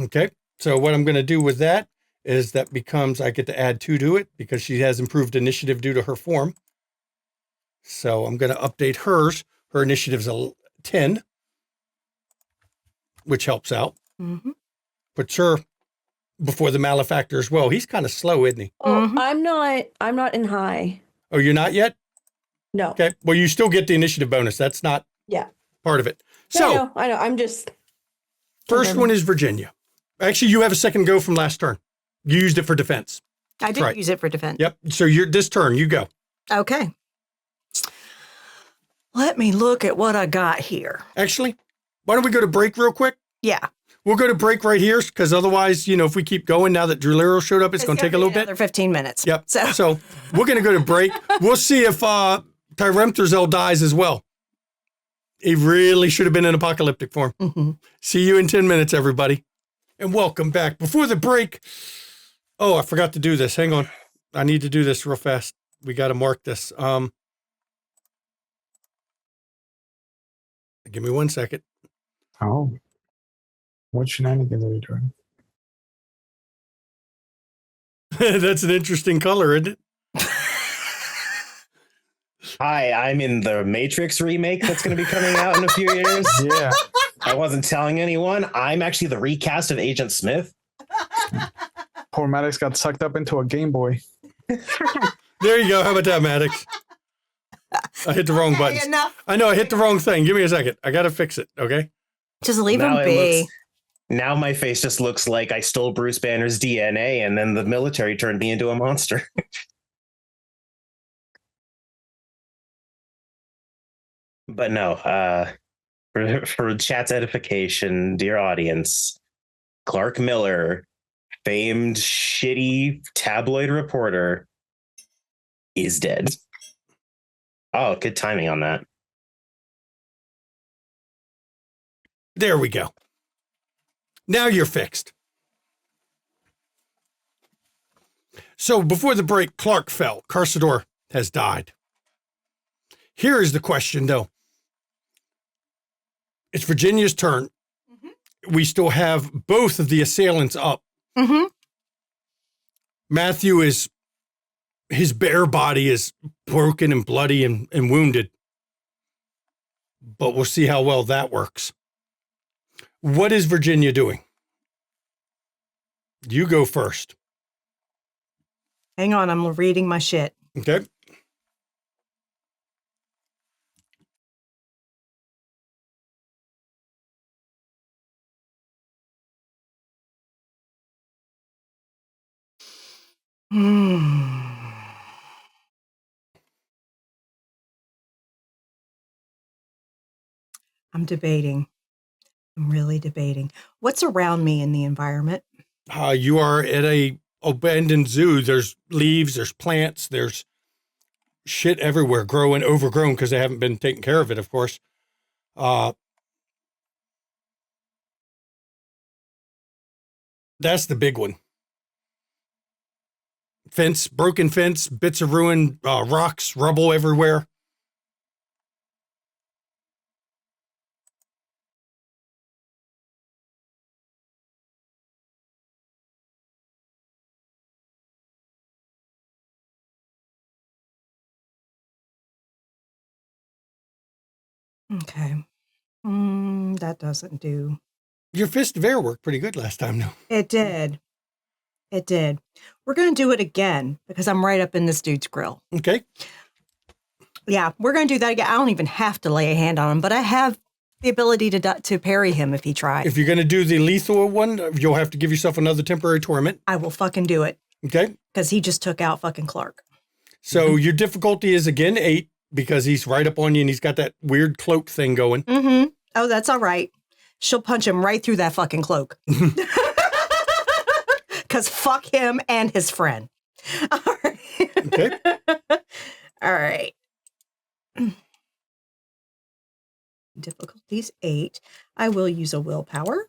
Okay. So what I'm going to do with that is that becomes I get to add 2 to it because she has improved initiative due to her form. So I'm going to update hers. Her initiative's a 10, which helps out. Mm-hmm. Puts her before the malefactor as well. He's kind of slow, isn't he? Oh, Mhm. I'm not in high. Oh, you're not yet? No. Okay. Well, you still get the initiative bonus. That's not Yeah. part of it. No, So I know. I'm just. first one is Virginia. Actually, you have a second go from last turn. You used it for defense. I did right. use it for defense. Yep. So this turn, you go. Okay. Let me look at what I got here. Actually, why don't we go to break real quick? Yeah. We'll go to break right here because otherwise, if we keep going now that Drulero showed up, it's going to take a little bit. Another 15 minutes. Yep. So So we're going to go to break. We'll see if Tyrem Thurzel dies as well. He really should have been in apocalyptic form. Mhm. See you in 10 minutes, everybody. And welcome back. Before the break, oh, I forgot to do this. Hang on. I need to do this real fast. We got to mark this. Give me 1 second. Oh. What shenanigans are you doing? That's an interesting color, isn't it? Hi, I'm in the Matrix remake that's going to be coming out in a few years. Yeah. I wasn't telling anyone. I'm actually the recast of Agent Smith. Poor Maddox got sucked up into a Game Boy. There you go. How about that, Maddox? I hit the wrong button. enough. I know I hit the wrong thing. Give me a second. I got to fix it. Okay. Just leave Now him it be. looks- Now my face just looks like I stole Bruce Banner's DNA and then the military turned me into a monster. But no, for chat's edification, dear audience, Clark Miller, famed shitty tabloid reporter, is dead. Oh, good timing on that. There we go. Now you're fixed. So before the break, Clark fell. Carsador has died. Here is the question, though. It's Virginia's turn. Mm-hmm. We still have both of the assailants up. Mm-hmm. Matthew is His bare body is broken and bloody and wounded. But we'll see how well that works. What is Virginia doing? You go first. Hang on, I'm reading my shit. Okay. I'm debating. I'm really debating. What's around me in the environment? You are at a abandoned zoo. There's leaves, there's plants, there's shit everywhere growing, overgrown because they haven't been taking care of it, of course. That's the big one. Fence, broken fence, bits of ruin, rocks, rubble everywhere. Okay. That doesn't do. Your fist of air worked pretty good last time, though. It did. It did. We're going to do it again because I'm right up in this dude's grill. Okay. Yeah, we're going to do that again. I don't even have to lay a hand on him, but I have the ability to parry him if he tries. If you're going to do the lethal one, you'll have to give yourself another temporary torment. I will fucking do it. Okay. Because he just took out fucking Clark. So your difficulty is again 8 because he's right up on you and he's got that weird cloak thing going. Mm-hmm. Oh, that's all right. She'll punch him right through that fucking cloak. Because fuck him and his friend. All right. Okay. All right. Difficulty's 8. I will use a willpower.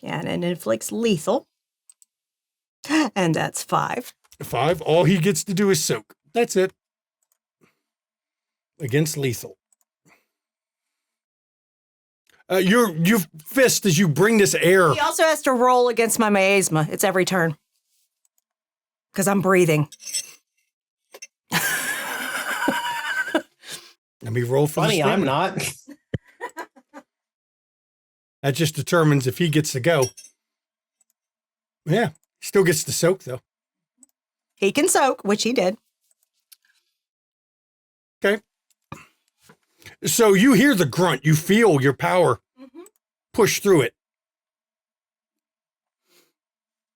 And it inflicts lethal. And that's 5. 5. All he gets to do is soak. That's it. Against lethal. Your fist as you bring this air. He also has to roll against my miasma. It's every turn. Because I'm breathing. Let me roll for Funny, the I'm stamina. not. That just determines if he gets to go. Yeah. Still gets to soak, though. He can soak, which he did. Okay. So you hear the grunt. You feel your power push through it.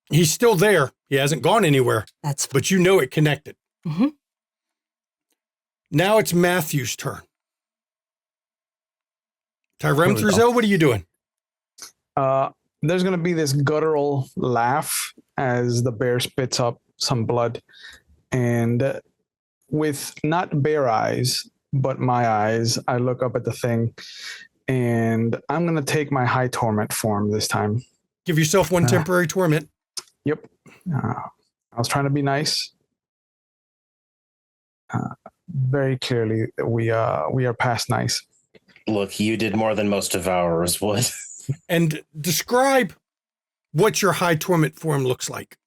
He's still there. He hasn't gone anywhere. But you know it connected. Mm-hmm. Now it's Matthew's turn. Tyrem Thrizel, what are you doing? There's going to be this guttural laugh as the bear spits up some blood. And with not bear eyes, but my eyes, I look up at the thing. And I'm going to take my high torment form this time. Give yourself one temporary torment. Yep. I was trying to be nice. Very clearly, we are past nice. Look, you did more than most of ours would. And describe what your high torment form looks like.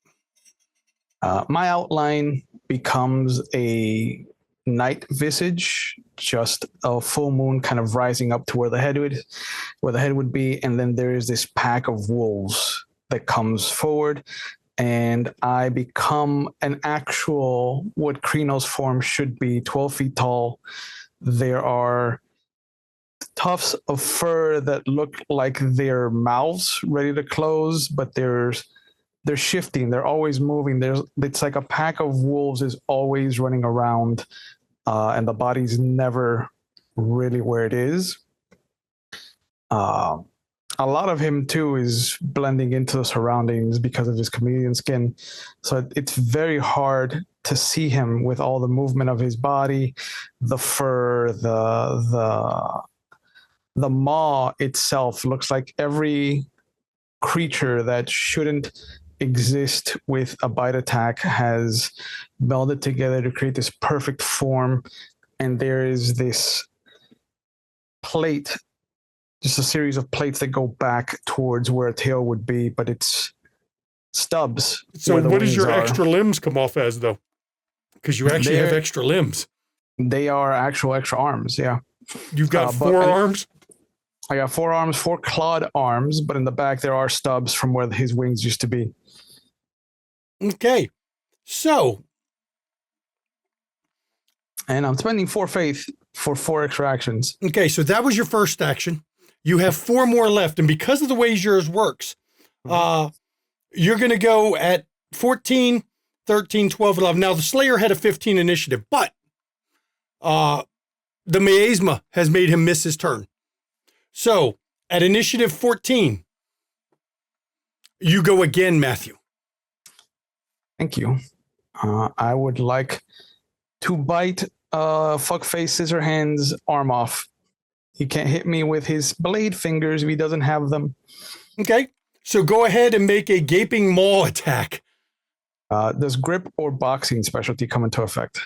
My outline becomes a night visage, just a full moon kind of rising up to where the head would be, and then there is this pack of wolves that comes forward, and I become an actual what Krino's form should be, 12 feet tall. There are tufts of fur that look like their mouths ready to close, but they're shifting. They're always moving. It's like a pack of wolves is always running around, and the body's never really where it is. A lot of him too is blending into the surroundings because of his chameleon skin. So it's very hard to see him with all the movement of his body, the fur, the maw itself looks like every creature that shouldn't exist with a bite attack has melded together to create this perfect form. And there is this plate, just a series of plates that go back towards where a tail would be, but it's stubs. So where the what does your wings are. extra limbs come off as, though? Because you actually have They're- extra limbs. They are actual extra arms, yeah. You've got but- 4 arms. I got 4 arms, 4 clawed arms, but in the back there are stubs from where his wings used to be. Okay. So, And I'm spending 4 faith for 4 extra actions. okay, so that was your first action. You have 4 more left, and because of the way yours works, you're going to go at 14, 13, 12, 11. Now, the Slayer had a 15 initiative, but the miasma has made him miss his turn. So, at initiative 14, you go again, Matthew. Thank you. I would like to bite Fuckface Scissorhands' arm off. He can't hit me with his blade fingers if he doesn't have them. Okay, so go ahead and make a gaping maw attack. Does grip or boxing specialty come into effect?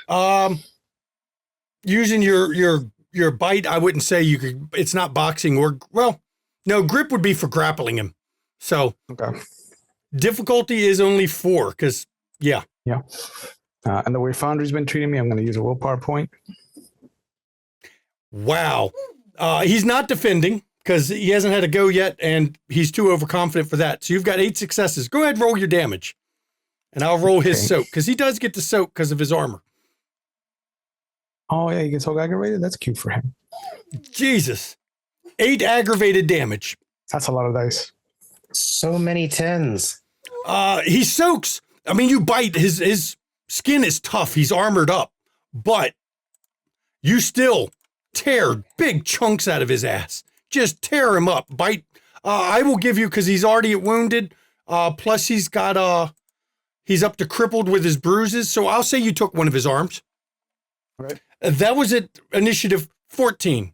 Using your bite, I wouldn't say you could. It's not boxing or, well, no, grip would be for grappling him. So Okay. difficulty is only 4 because, yeah. Yeah. And the way Foundry's been treating me, I'm going to use a willpower point. Wow. He's not defending because he hasn't had a go yet, and he's too overconfident for that. So you've got 8 successes. Go ahead and roll your damage. And I'll roll his soak because he does get to soak because of his armor. Oh, yeah, he gets so aggravated? That's cute for him. Jesus. 8 aggravated damage. That's a lot of dice. So many 10s. He soaks. I mean, you bite. His skin is tough. He's armored up. But you still tear big chunks out of his ass. Just tear him up. Bite. I will give you, because he's already wounded. Plus, he's got he's up to crippled with his bruises. So I'll say you took one of his arms. Right. That was at initiative 14.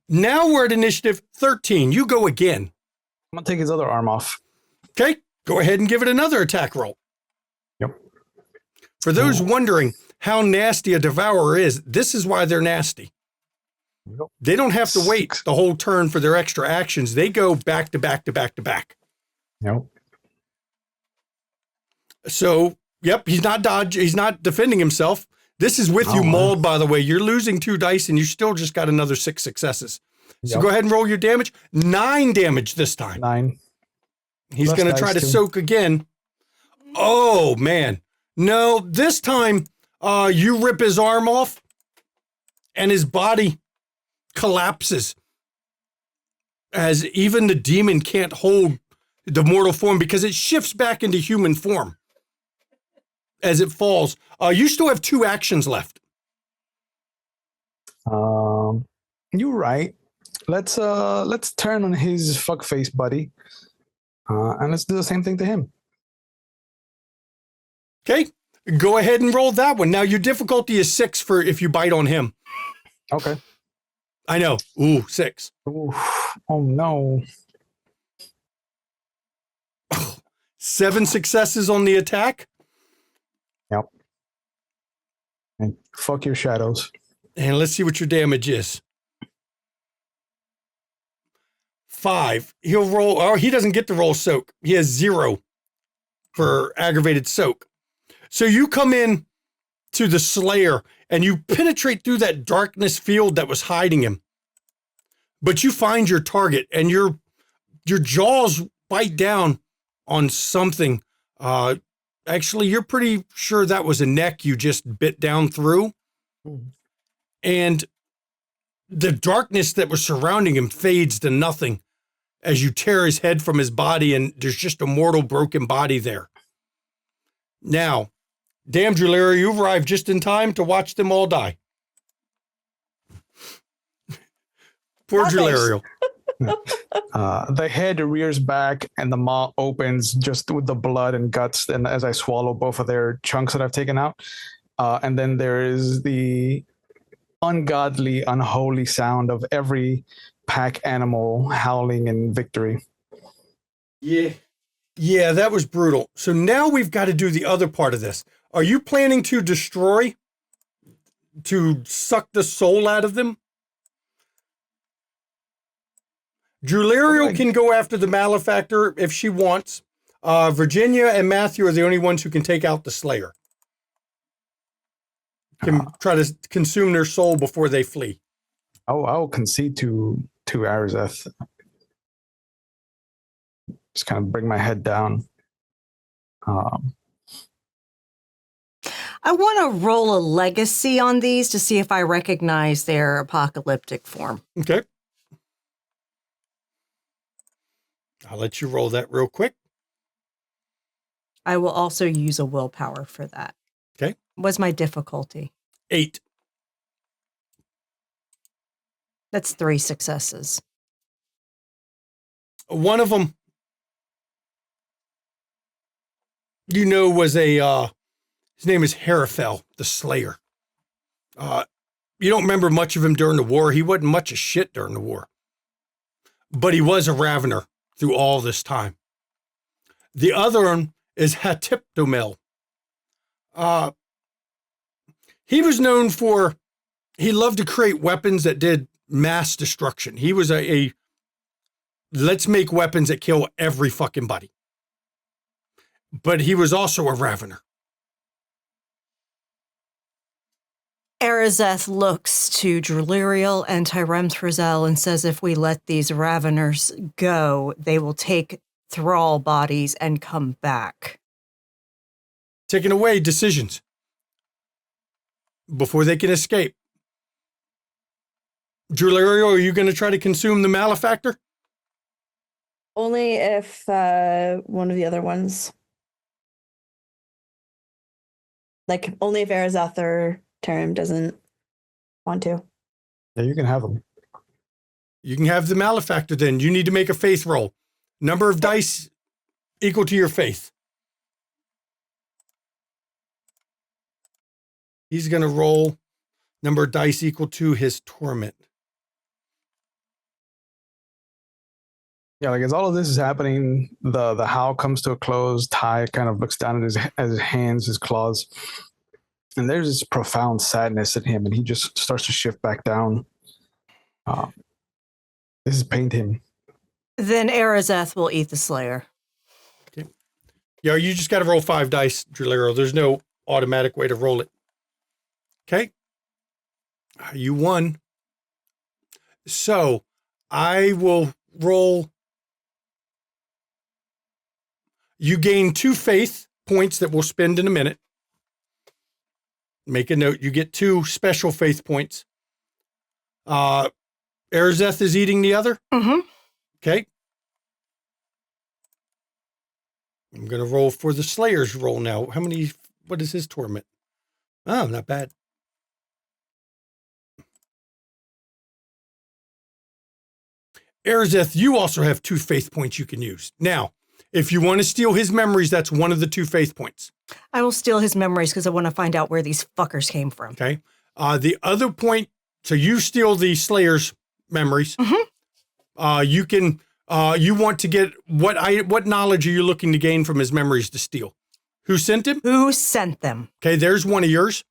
Now we're at initiative 13. You go again. I'm going to take his other arm off. Okay. Go ahead and give it another attack roll. Yep. For those wondering how nasty a devourer is, this is why they're nasty. Yep. They don't have to wait the whole turn for their extra actions. They go back to back to back to back. Yep. So, yep, he's not defending himself. This is with you mauled, by the way. You're losing 2 dice and you still just got another 6 successes. So go ahead and roll your damage. 9 damage this time. 9. He's going to try to soak again. Oh, man. No, this time you rip his arm off and his body collapses as even the demon can't hold the mortal form because it shifts back into human form as it falls. You still have 2 actions left. You're right. Let's turn on his fuckface buddy, and let's do the same thing to him. Okay, go ahead and roll that one. Now your difficulty is 6 for if you bite on him. Okay. I know. Ooh, 6. Ooh. Oh no. 7 successes on the attack. Yep. And fuck your shadows. And let's see what your damage is. 5. He'll roll, or he doesn't get to roll soak. He has 0 for aggravated soak. So you come in to the Slayer and you penetrate through that darkness field that was hiding him. But you find your target and your jaws bite down on something. Actually, you're pretty sure that was a neck you just bit down through. And the darkness that was surrounding him fades to nothing as you tear his head from his body, and there's just a mortal broken body there. Now, damn, Juliera, you arrived just in time to watch them all die. Poor Juliera. The head rears back and the maw opens just with the blood and guts, and as I swallow both of their chunks that I've taken out. And then there is the ungodly, unholy sound of every pack animal howling in victory. Yeah, that was brutal. So now we've got to do the other part of this. Are you planning to destroy, to suck the soul out of them? Juliero can go after the malefactor if she wants. Virginia and Matthew are the only ones who can take out the Slayer. Can try to consume their soul before they flee. I'll concede to Arizeth. Just kind of bring my head down. I want to roll a legacy on these to see if I recognize their apocalyptic form. Okay. I'll let you roll that real quick. I will also use a willpower for that. Okay. What's my difficulty? 8. That's 3 successes. One of them, was his name is Harafel, the Slayer. You don't remember much of him during the war. He wasn't much of shit during the war. But he was a Ravener through all this time. The other one is Hatiptomel. He was known for, he loved to create weapons that did mass destruction. He was a let's make weapons that kill every fucking body. But he was also a Ravener. Arizeth looks to Druliriel and Tyrem Thrazel and says if we let these Raveners go, they will take thrall bodies and come back. Taking away decisions before they can escape. Druliriel, are you going to try to consume the malefactor? Only if one of the other ones. Like, only if Arizeth or Tarim doesn't want to. Yeah, you can have them. You can have the malefactor then. You need to make a faith roll. Number of dice equal to your faith. He's going to roll number of dice equal to his torment. Yeah, like as all of this is happening, the howl comes to a close. Ty kind of looks down at his hands, his claws, and there's this profound sadness in him, and he just starts to shift back down. This has pained him. Then Arizeth will eat the Slayer. Okay. Yeah, you just got to roll 5 dice, Drulero. There's no automatic way to roll it. Okay. You won. So I will roll. You gain 2 faith points that we'll spend in a minute. Make a note. You get 2 special faith points. Arizeth is eating the other? Mm-hmm. Okay. I'm going to roll for the Slayer's roll now. What is his torment? Oh, not bad. Arizeth, you also have 2 faith points you can use. Now, if you want to steal his memories, that's one of the 2 faith points. I will steal his memories because I want to find out where these fuckers came from. Okay. The other point, so you steal the Slayer's memories. Mm-hmm. You want to get, what knowledge are you looking to gain from his memories to steal? Who sent him? Who sent them? Okay, there's one of yours.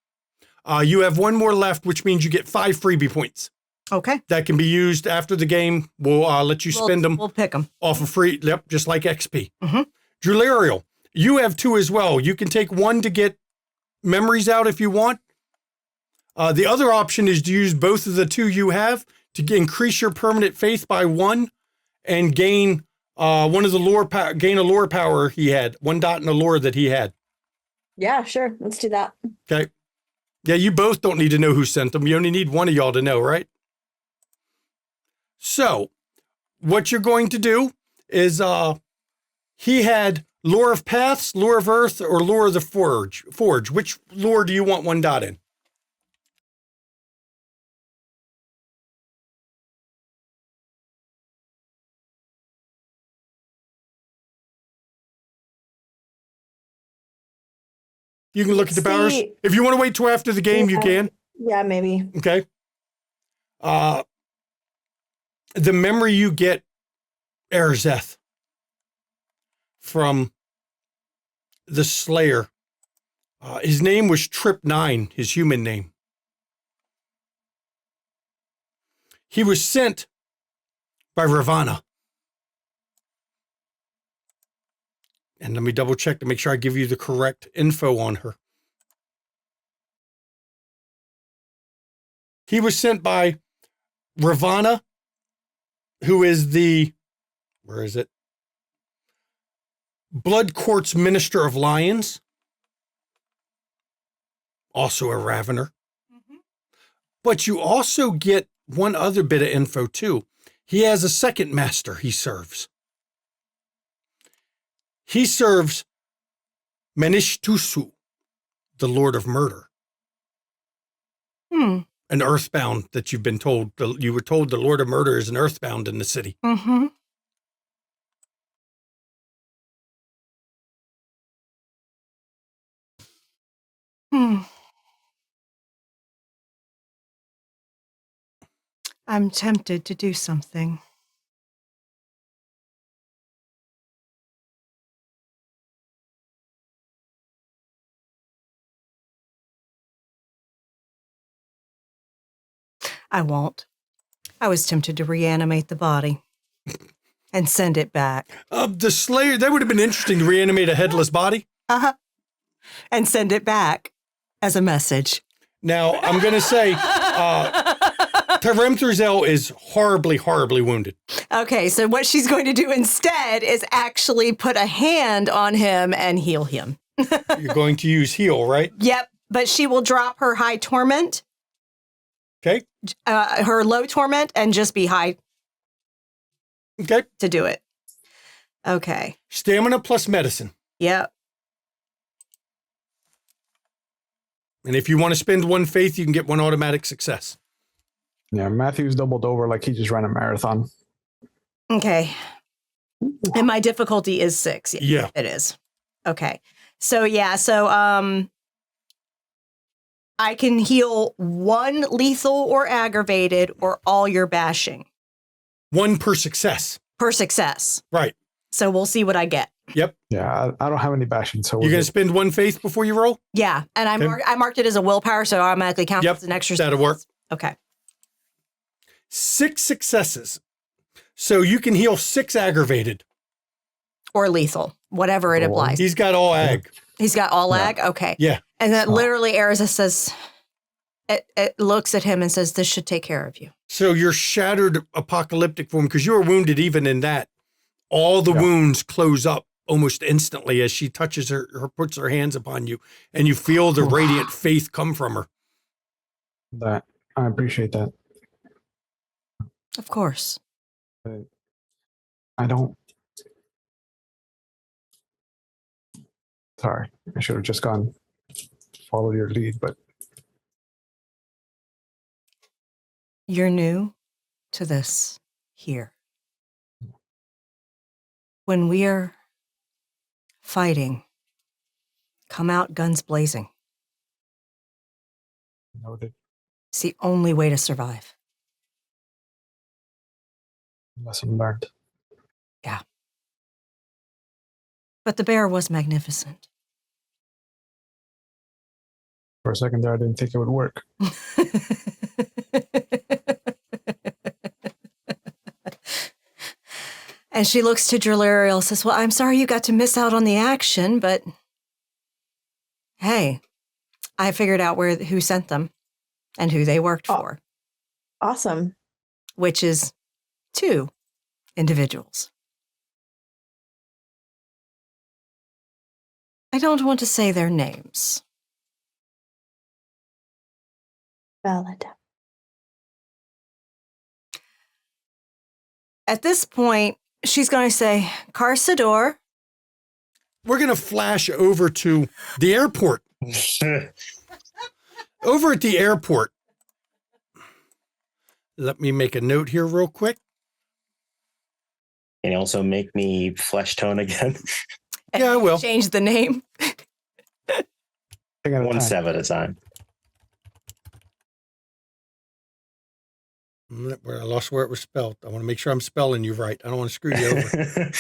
You have 1 more left, which means you get 5 freebie points. Okay. That can be used after the game. We'll let you spend them. We'll pick them. Off of free, yep, just like XP. Mm-hmm. Drulerial, you have 2 as well. You can take 1 to get memories out if you want. The other option is to use both of the 2 you have to increase your permanent faith by 1 and gain one of the lore gain a lore power he had, 1 dot in a lore that he had. Yeah, sure. Let's do that. Okay. Yeah, you both don't need to know who sent them. You only need one of y'all to know, right? So, what you're going to do is he had Lore of Paths, Lore of Earth, or Lore of the Forge. Which lore do you want 1 dot in? You can look at the powers. If you want to wait till after the game, you can. Yeah, maybe. Okay. The memory you get, Arizeth, from the Slayer. His name was Trip 9, his human name. He was sent by Ravana. And let me double check to make sure I give you the correct info on her. He was sent by Ravana, who is the, where is it? Blood Court's Minister of Lions. Also a Ravener. Mm-hmm. But you also get one other bit of info too. He has a second master he serves. He serves Menishtusu, the Lord of Murder. An earthbound that you've been told. You were told the Lord of Murder is an earthbound in the city. Mm-hmm. I'm tempted to do something. I won't. I was tempted to reanimate the body and send it back. The Slayer, that would have been interesting to reanimate a headless body. Uh-huh. And send it back as a message. Now, I'm going to say, Teremthrzel is horribly, horribly wounded. Okay, so what she's going to do instead is actually put a hand on him and heal him. You're going to use heal, right? Yep, but she will drop her high torment. Okay. Her low torment and just be high. Okay. To do it. Okay. Stamina plus medicine. Yep. And if you want to spend one faith, you can get one automatic success. Yeah, Matthew's doubled over like he just ran a marathon. Okay. And my difficulty is 6. Yeah. It is. Okay. So I can heal 1 lethal or aggravated or all your bashing. 1 per success. Per success. Right. So we'll see what I get. Yep. Yeah, I don't have any bashing, so you're going to spend 1 faith before you roll? Yeah, and I marked it as a willpower, so it automatically counts as an extra. That'll work. Okay. 6 successes. So you can heal 6 aggravated. Or lethal, whatever it applies. He's got all ag. He's got all ag? Okay. Yeah. And then literally Erza says, it looks at him and says, this should take care of you. So your shattered apocalyptic form, because you were wounded even in that, all the wounds close up almost instantly as she touches her, puts her hands upon you, and you feel the radiant faith come from her. That I appreciate that. Of course. I don't. Sorry, I should have just gone follow your lead, but you're new to this here. When we are fighting, come out guns blazing. Noted. It's the only way to survive. Lesson learned. Yeah. But the bear was magnificent. For a second there, I didn't think it would work. And she looks to Drillariel, says, well, I'm sorry you got to miss out on the action, but hey, I figured out who sent them and who they worked for. Awesome. Which is 2 individuals. I don't want to say their names. Valid. At this point, she's going to say, Carsador. We're going to flash over to the airport. Over at the airport. Let me make a note here real quick. Can you also make me flesh tone again? Yeah, I will. Change the name. 1 step at a time. I lost where it was spelled. I want to make sure I'm spelling you right. I don't want to screw you over.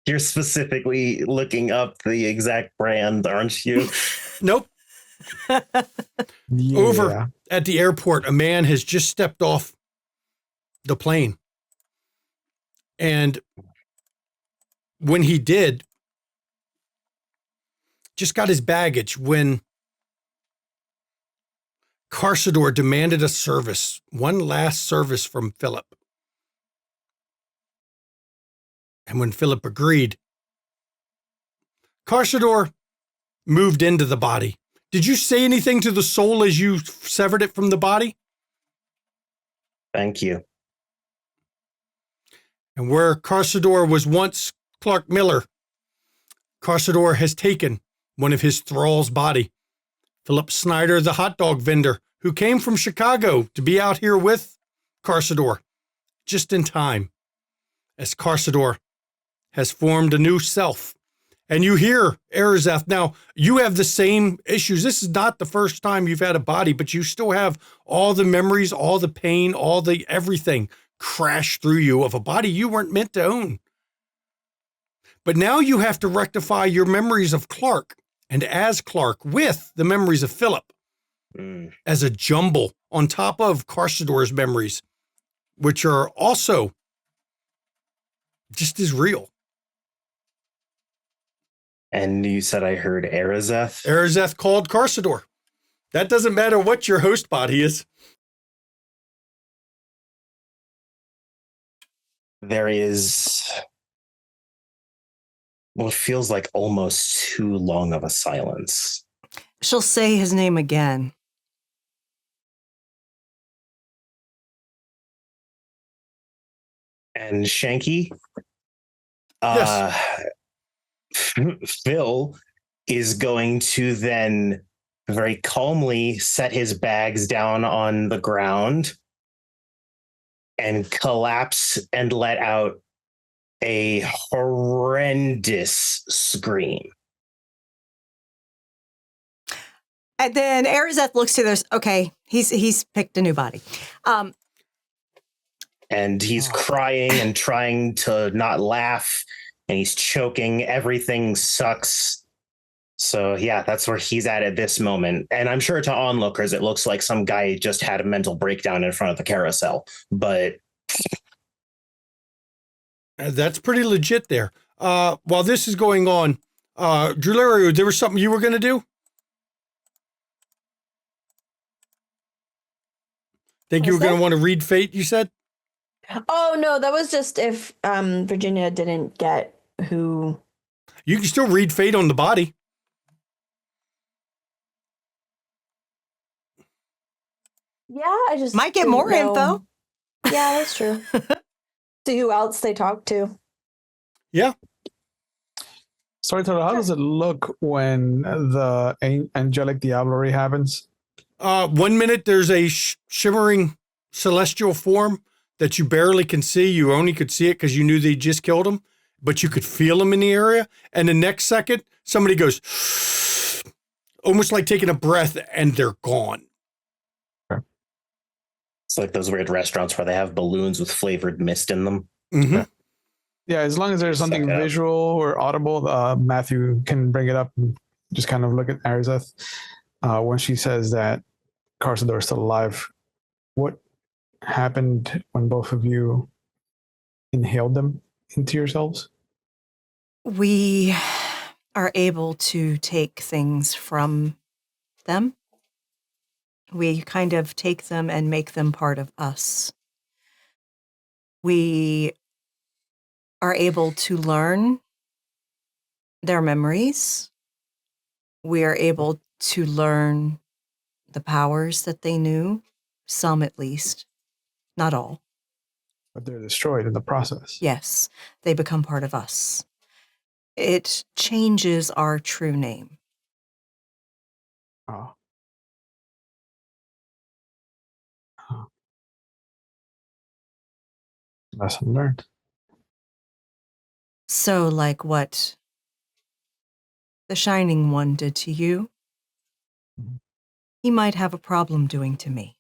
You're specifically looking up the exact brand, aren't you? Nope. Yeah. Over at the airport, a man has just stepped off the plane. And when he did, just got his baggage when Carsador demanded a service, one last service from Philip. And when Philip agreed, Carsador moved into the body. Did you say anything to the soul as you severed it from the body? Thank you. And where Carsador was once Clark Miller, Carsador has taken one of his thralls' body. Philip Snyder, the hot dog vendor, who came from Chicago to be out here with Carsador, just in time, as Carsador has formed a new self. And you hear Arazeth. Now, you have the same issues. This is not the first time you've had a body, but you still have all the memories, all the pain, all the everything crash through you of a body you weren't meant to own. But now you have to rectify your memories of Clark and as Clark with the memories of Philip as a jumble on top of Carsador's memories, which are also just as real. And you said I heard Arazeth? Arazeth called Carsador. That doesn't matter what your host body is. There is what feels like almost too long of a silence. She'll say his name again. And Shanky, Yes. Phil is going to then very calmly set his bags down on the ground and collapse and let out a horrendous scream. And then Arazeth looks to this. Okay, he's picked a new body. And he's crying and trying to not laugh, and he's choking. Everything sucks. So yeah, that's where he's at this moment. And I'm sure to onlookers, it looks like some guy just had a mental breakdown in front of the carousel. But That's pretty legit there. While this is going on, Drulerio, there was something you were going to do? Think you were going to want to read fate, you said? Oh, no, that was just if Virginia didn't get who. You can still read fate on the body. Yeah, I just Might get didn't more know. info. Yeah, that's true. See who else they talk to. Yeah. Storyteller, how does it look when the angelic diablerie happens? 1 minute, there's a shimmering celestial form that you barely can see. You only could see it because you knew they just killed him, but you could feel him in the area. And the next second, somebody goes, almost like taking a breath, and they're gone. it's like those weird restaurants where they have balloons with flavored mist in them. Mm-hmm. Yeah, as long as there's something Suck it up. visual or audible, Matthew can bring it up and just kind of look at Arazeth. When she says that Carsador is still alive, what happened when both of you inhaled them into yourselves? We are able to take things from them. We kind of take them and make them part of us. We are able to learn their memories. We are able to learn the powers that they knew, some at least, not all. But they're destroyed in the process. Yes, they become part of us. It changes our true name. Oh. Lesson learned. So, like what the Shining One did to you, Mhm. he might have a problem doing to me.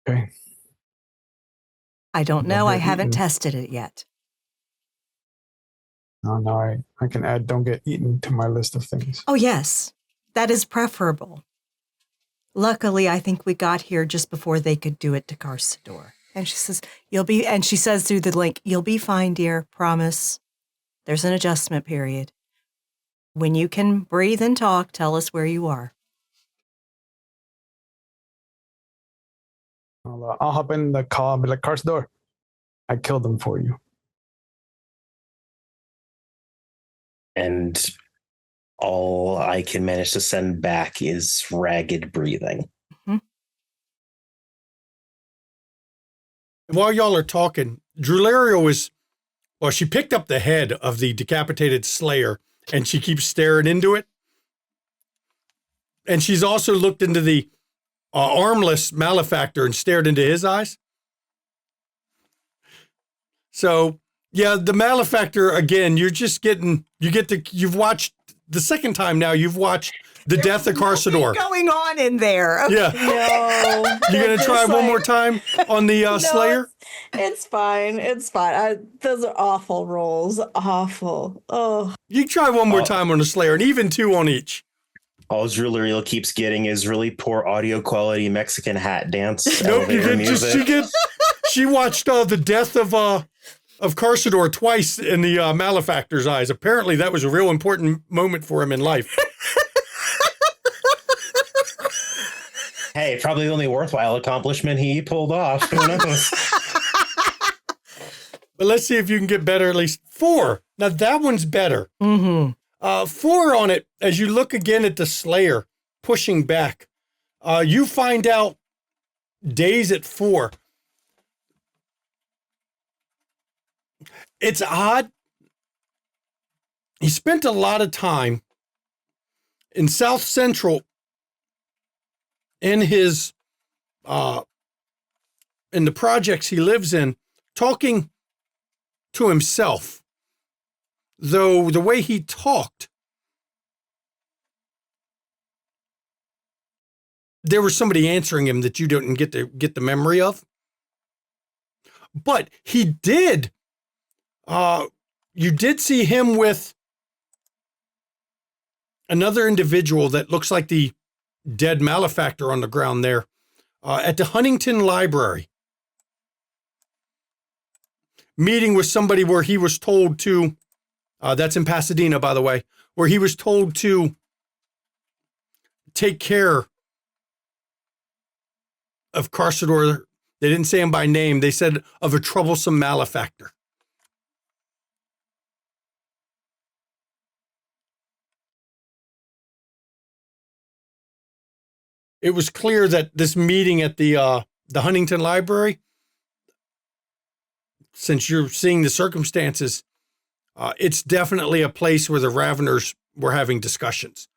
Okay. I don't know. Don't I get haven't eaten. tested it yet. No, I can add don't get eaten to my list of things. Oh, yes, that is preferable. Luckily, I think we got here just before they could do it to Carsador. And she says, and she says through the link, you'll be fine, dear. Promise. There's an adjustment period. When you can breathe and talk, tell us where you are. I'll hop in the car and be like, car's door. I killed them for you. And all I can manage to send back is ragged breathing. Mm-hmm. While y'all are talking, Drulerio she picked up the head of the decapitated Slayer and she keeps staring into it. And she's also looked into the armless malefactor and stared into his eyes. So, yeah, the malefactor, again, you've watched the second time now, you've watched the death of Carsador. Going on in there. Yeah. No. You're going to try one more time on the Slayer? It's fine. It's fine. Those are awful rolls. Awful. Oh. You try one more time on the Slayer, and even 2 on each. All Druleriel keeps getting is really poor audio quality Mexican hat dance. Nope, she watched the death of Carsador twice in the malefactor's eyes. Apparently, that was a real important moment for him in life. Hey, probably the only worthwhile accomplishment he pulled off. Who knows? But let's see if you can get better, at least 4. Now, that one's better. Mm-hmm. 4 on it, as you look again at the Slayer pushing back, you find out days at 4. It's odd. He spent a lot of time in South Central in his in the projects he lives in, talking to himself. Though the way he talked, there was somebody answering him that you didn't get the memory of. But he did. You did see him with another individual that looks like the dead malefactor on the ground there at the Huntington Library. Meeting with somebody where he was told to, that's in Pasadena, by the way, where he was told to take care of Carsador. They didn't say him by name. They said of a troublesome malefactor. It was clear that this meeting at the Huntington Library, since you're seeing the circumstances, it's definitely a place where the Raveners were having discussions.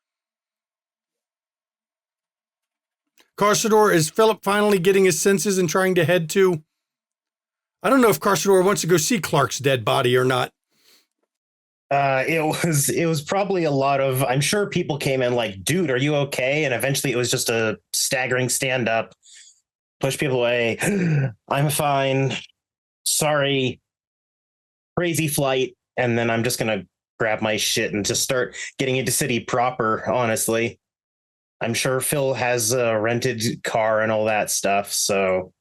Carsador, is Philip finally getting his senses and trying to head to... I don't know if Carsador wants to go see Clark's dead body or not. It was probably a lot of, I'm sure people came in like, dude, are you okay? And eventually it was just a staggering stand up, push people away. I'm fine. Sorry. Crazy flight. And then I'm just going to grab my shit and just start getting into city proper, honestly. I'm sure Phil has a rented car and all that stuff. So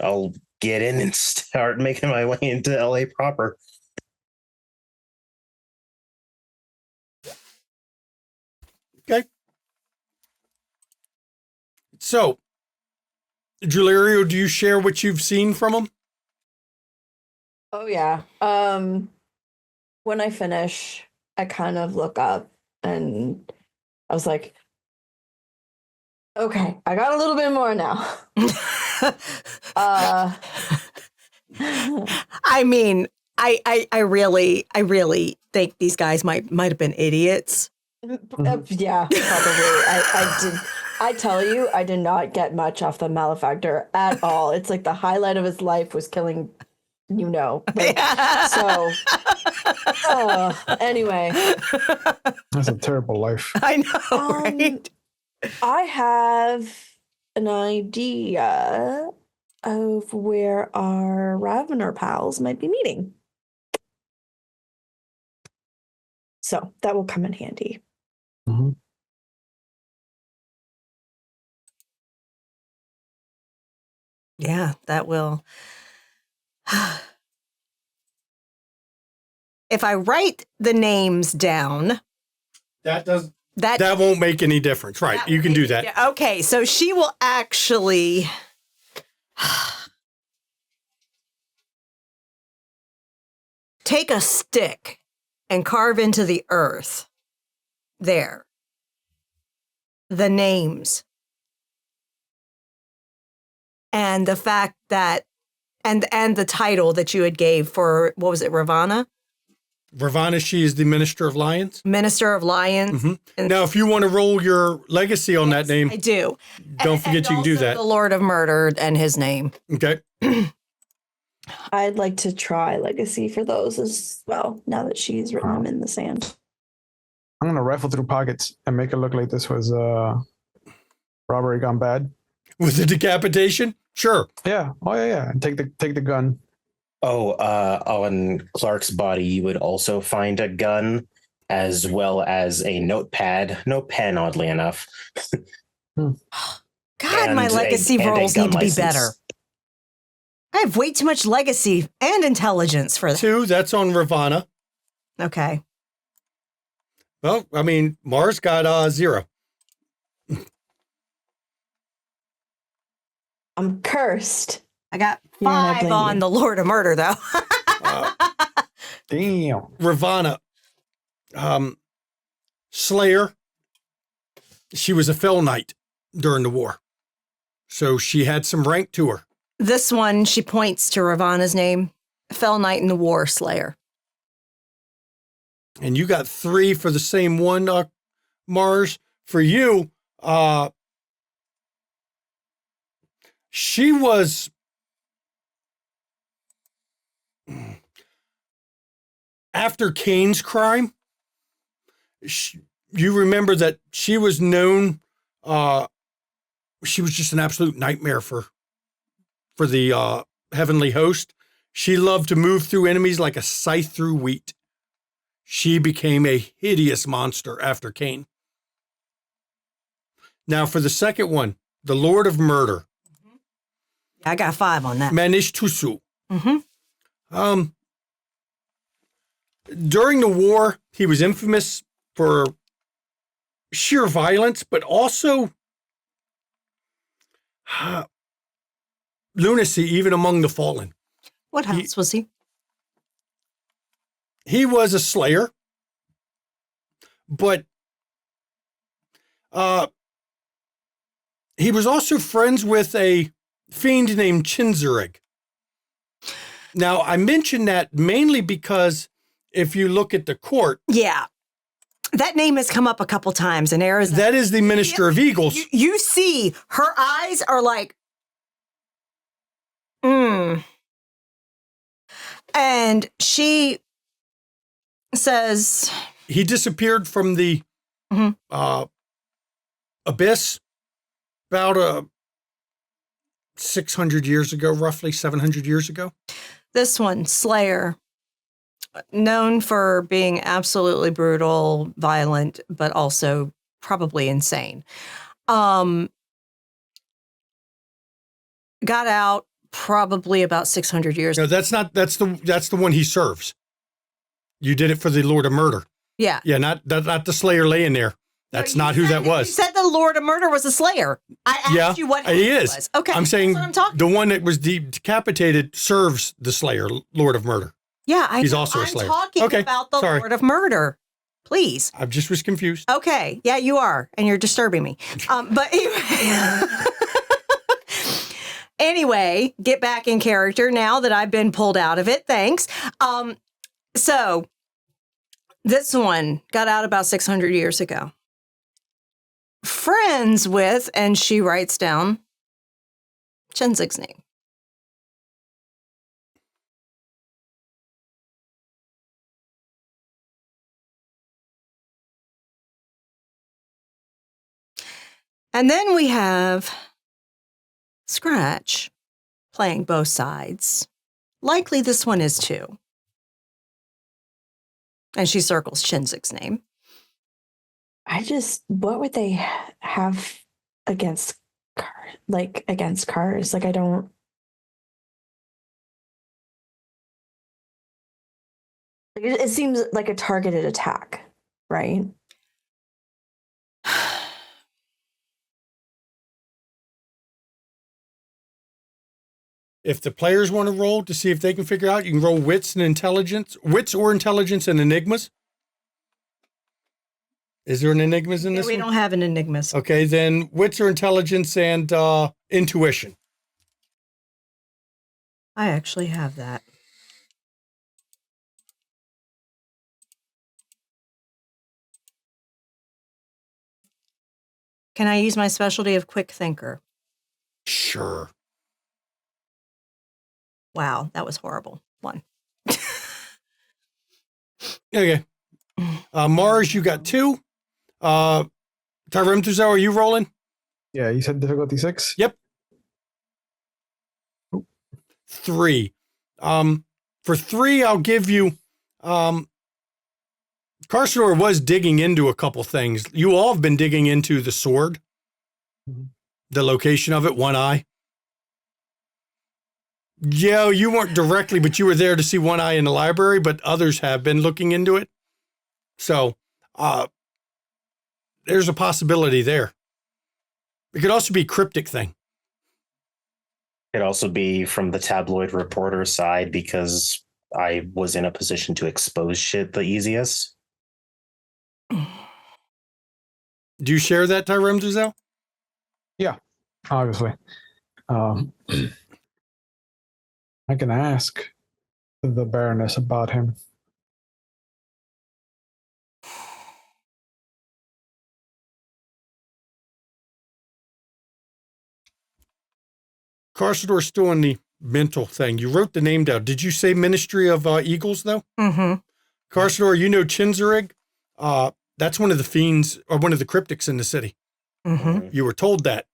I'll get in and start making my way into LA proper. Okay. So, Drulerio, do you share what you've seen from him? Oh yeah. When I finish, I kind of look up and I was like, okay, I got a little bit more now. I mean, I really think these guys might have been idiots. Yeah, probably. I tell you, I did not get much off the malefactor at all. It's like the highlight of his life was killing, so. Anyway. That's a terrible life. I know, right? I have an idea of where our Ravener pals might be meeting. So that will come in handy. Mm-hmm. Yeah, that will. If I write the names down, That does that that won't make any difference, right? that You will can do make that. it- Okay, so she will actually take a stick and carve into the earth there the names and the fact that and the title that you had gave for, what was it, Ravana? Ravana, she is the Minister of Lions. Minister of Lions. And- Now, if you want to roll your legacy on that name, I do. don't forget you can do also that. The Lord of Murder and his name. Okay. I'd like to try legacy for those as well, now that she's written them in the sand. I'm gonna rifle through pockets and make it look like this was robbery gone bad. With the decapitation? Sure. Yeah. Oh yeah. And take the gun. Oh, on Clark's body, you would also find a gun as well as a notepad. No pen, oddly enough. God, And my a- legacy and a rolls gun need to be license. better. I have way too much legacy and intelligence for that. 2, that's on Ravana. Okay. Well, I mean, Mars got 0. I'm cursed. I got Yeah, I 5 blame on you. the Lord of Murder, though. Damn. Ravana, Slayer, she was a fell knight during the war. So she had some rank to her. This one, she points to Ravana's name. Fell Knight in the War Slayer. And you got 3 for the same one, Mars. For you, she was after Cain's crime. You remember that she was known. She was just an absolute nightmare for the heavenly host. She loved to move through enemies like a scythe through wheat. She became a hideous monster after Cain. Now, for the second one, the Lord of Murder, I got 5 on that. Manish Tusu. Mm-hmm. During the war, he was infamous for sheer violence, but also lunacy, even among the fallen. What house was he? He was a slayer, but he was also friends with a fiend named Chinzureg. Now, I mention that mainly because if you look at the court, Yeah. That name has come up a couple times in Arizona. that is the Minister of Eagles. You see, her eyes are like, And she says, He disappeared from the Mhm. abyss about 600 years ago, roughly 700 years ago. this one, Slayer, known for being absolutely brutal, violent, but also probably insane. Got out probably about 600 years. No, that's the one he serves. You did it for the Lord of Murder. Yeah. Yeah, not the Slayer laying there. That's not who that You was. said the Lord of Murder was a Slayer. I asked you what he it is. was. Okay. I'm saying that's what I'm talking. the one that was decapitated serves the Slayer, Lord of Murder. Yeah, He's know. also a Slayer. I'm talking Okay, about the sorry. Lord of Murder. Please. I just was confused. Okay. Yeah, you are. And you're disturbing me. But anyway, get back in character now that I've been pulled out of it. Thanks. So this one got out about 600 years ago. Friends with, and she writes down Chenzig's name. And then we have Scratch playing both sides. Likely this one is too. And she circles Chenzig's name. What would they have against cars? Like, I don't, It seems like a targeted attack, right? If the players want to roll to see if they can figure out, you can roll wits or intelligence and enigmas. Is there an enigmas in this we one? don't have an enigmas. Okay, then wits or intelligence and intuition. I actually have that. Can I use my specialty of quick thinker? Sure. Wow, that was horrible. 1. Okay. Mars, you got 2. Tyrone Tuzel, are you rolling? Yeah, you said difficulty 6? Yep. 3. For 3, I'll give you. Carsador was digging into a couple things. You all have been digging into the sword, the location of it, One Eye. Yeah, you weren't directly, but you were there to see One Eye in the library, but others have been looking into it. So there's a possibility there. It could also be a cryptic thing. It could also be from the tabloid reporter side because I was in a position to expose shit the easiest. Do you share that, Tyrone Tuzel? Yeah, obviously. I can ask the Baroness about him. Carsador's still in the mental thing. You wrote the name down. Did you say Ministry of Eagles, though? Mm-hmm. Carsador, you know Chinzarig? That's one of the fiends, or one of the cryptics in the city. Mm-hmm. You were told that.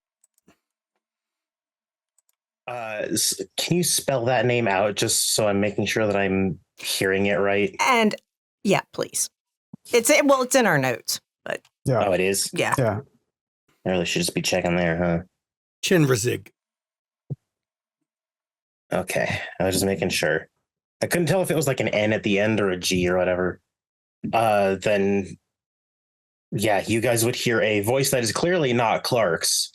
Can you spell that name out just so I'm making sure that I'm hearing it right? And yeah, please. It's in our notes, but Yeah. Oh, it is? yeah. Yeah. I really should just be checking there, huh? Chinrazig. Okay, I was just making sure. I couldn't tell if it was like an N at the end or a G or whatever. Then, yeah, you guys would hear a voice that is clearly not Clark's.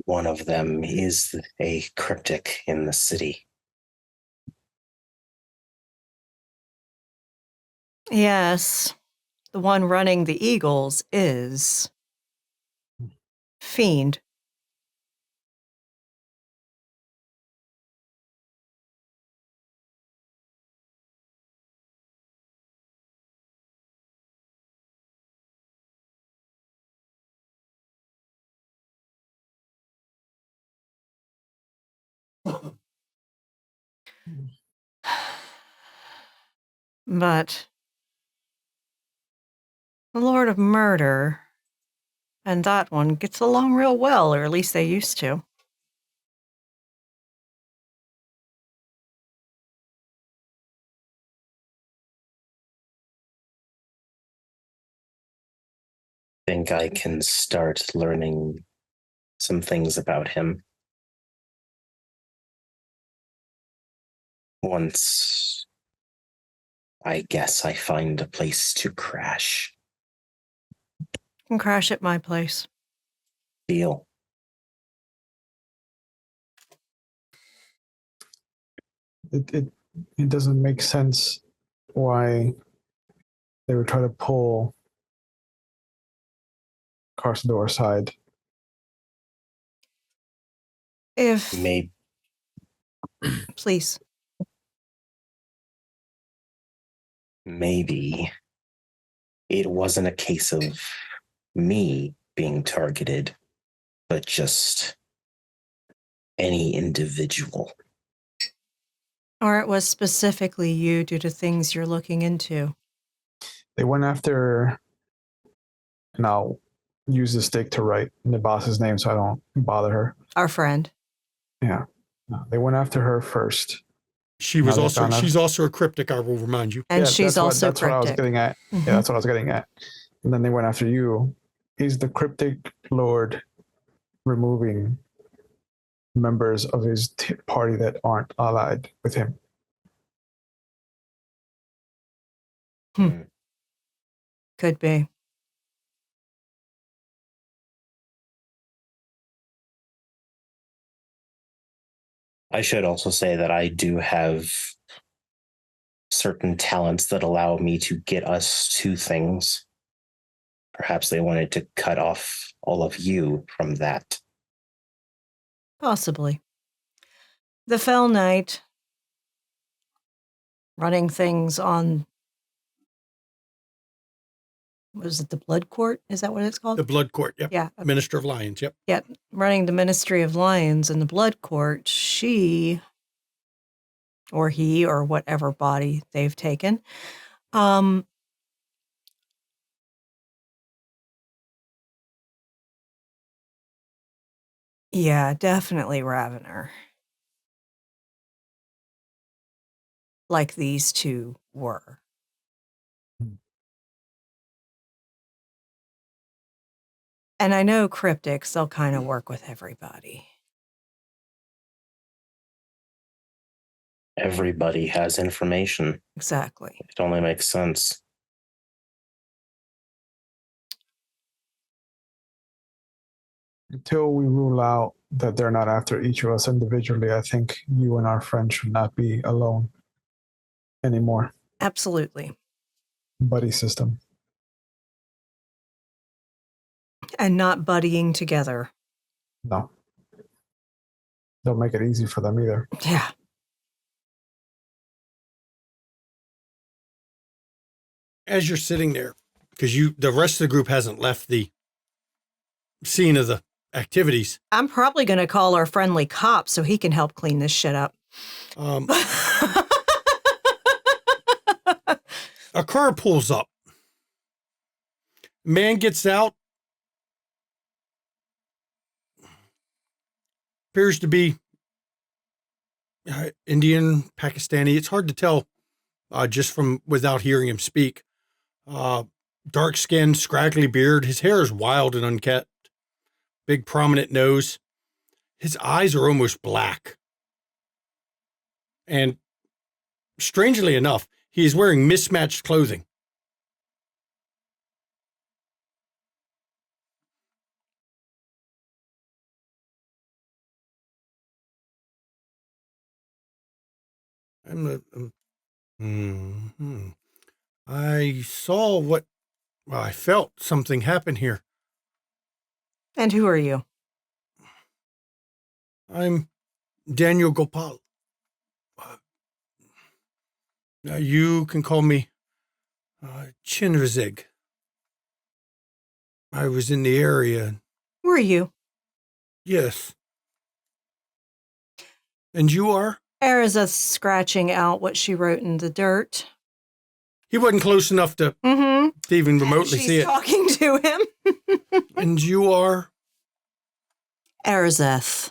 One of them is a cryptic in the city. Yes. The one running the Eagles is Fiend. But the Lord of Murder and that one gets along real well, or at least they used to. Think I can start learning some things about him. Once, I guess I find a place to crash. Can crash at my place. Deal. It doesn't make sense why they would try to pull Carsador aside. If Maybe. Please. Maybe it wasn't a case of me being targeted, but just any individual. Or it was specifically you due to things you're looking into. They went after, and I'll use the stick to write the boss's name so I don't bother her. Our friend. Yeah. They went after her first. She's also a cryptic, I will remind you. And she's also that's cryptic. What I was getting at. Mm-hmm. Yeah, that's what I was getting at. And then they went after you. He's the cryptic lord removing members of his party that aren't allied with him. Could be. I should also say that I do have certain talents that allow me to get us to things. Perhaps they wanted to cut off all of you from that. Possibly. The Fell Knight running things on, was it the Blood Court? Is that what it's called? The Blood Court, yep. Yeah. Minister of Lions, yep. Yep. Running the Ministry of Lions and the Blood Court, she or he or whatever body they've taken, yeah, definitely Ravener. Like these two were. And I know cryptics, they'll kind of work with everybody. Everybody has information. Exactly. It only makes sense. Until we rule out that they're not after each of us individually, I think you and our friend should not be alone anymore. Absolutely. Buddy system. And not buddying together. No. Don't make it easy for them either. Yeah. As you're sitting there, because the rest of the group hasn't left the scene of the activities. I'm probably going to call our friendly cop so he can help clean this shit up. A car pulls up. Man gets out. Appears to be Indian, Pakistani. It's hard to tell just from without hearing him speak. Dark skin, scraggly beard. His hair is wild and unkempt. Big prominent nose. His eyes are almost black. And strangely enough, he is wearing mismatched clothing. I saw I felt something happen here. And who are you? I'm Daniel Gopal. You can call me Chinrazig. I was in the area. Were you? Yes. And you are? Arizeth's scratching out what she wrote in the dirt. He wasn't close enough to even remotely see it. She's talking to him. And you are? Arizeth.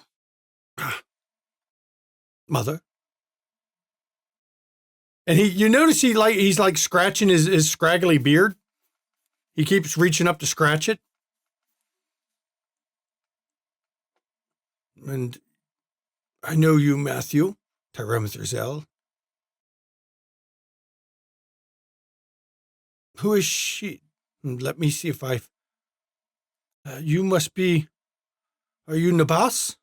Mother. And you notice he's like scratching his scraggly beard. He keeps reaching up to scratch it. And I know you, Matthew, Tyremetherzel. Who is she? Let me see if you must be, are you Nabas?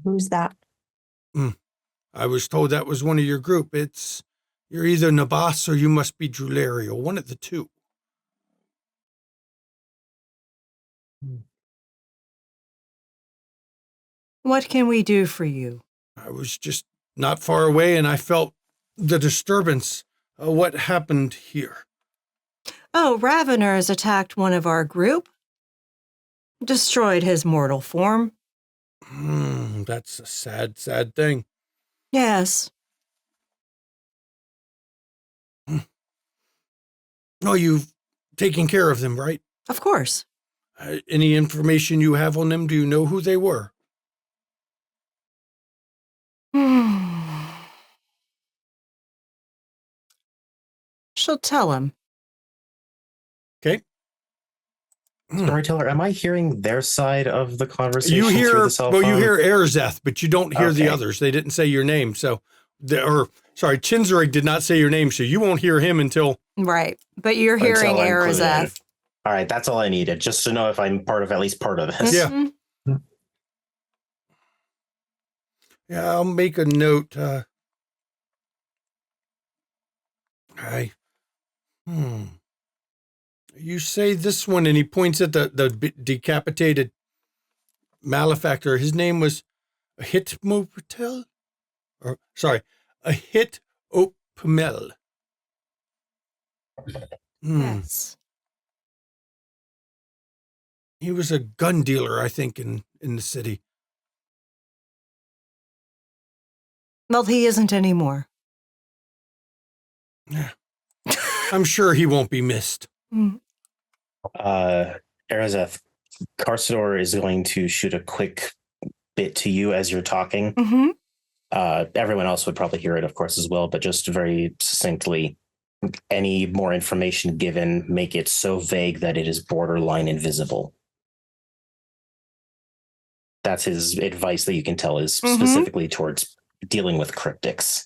Who's that? I was told that was one of your group. You're either Nabas or you must be Drulerio, one of the two. What can we do for you? I was just not far away and I felt the disturbance. What happened here? Oh, Ravener has attacked one of our group. Destroyed his mortal form. That's a sad, sad thing. Yes. Oh, you've taken care of them, right? Of course. Any information you have on them? Do you know who they were? She'll tell him. Okay. Storyteller, am I hearing their side of the conversation You through hear, the cell well, phone? you hear Erzeth, but you don't hear the Okay. others. They didn't say your name. So, Chinzerig did not say your name. So you won't hear him until. Right. But you're hearing Until I'm clued in. Arizeth. All right, that's all I needed, just to know if I'm at least part of this. Yeah. Mhm. Yeah, I'll make a note. You say this one, and he points at the decapitated malefactor. His name was Hitmopatel? Or, sorry, a Hitopamel. Yes. He was a gun dealer, I think, in the city. Well, he isn't anymore. Yeah. I'm sure he won't be missed. Arazeth, Carsador is going to shoot a quick bit to you as you're talking. Mm-hmm. Everyone else would probably hear it, of course, as well, but just very succinctly, any more information given, make it so vague that it is borderline invisible. That's his advice that you can tell is specifically towards dealing with cryptics.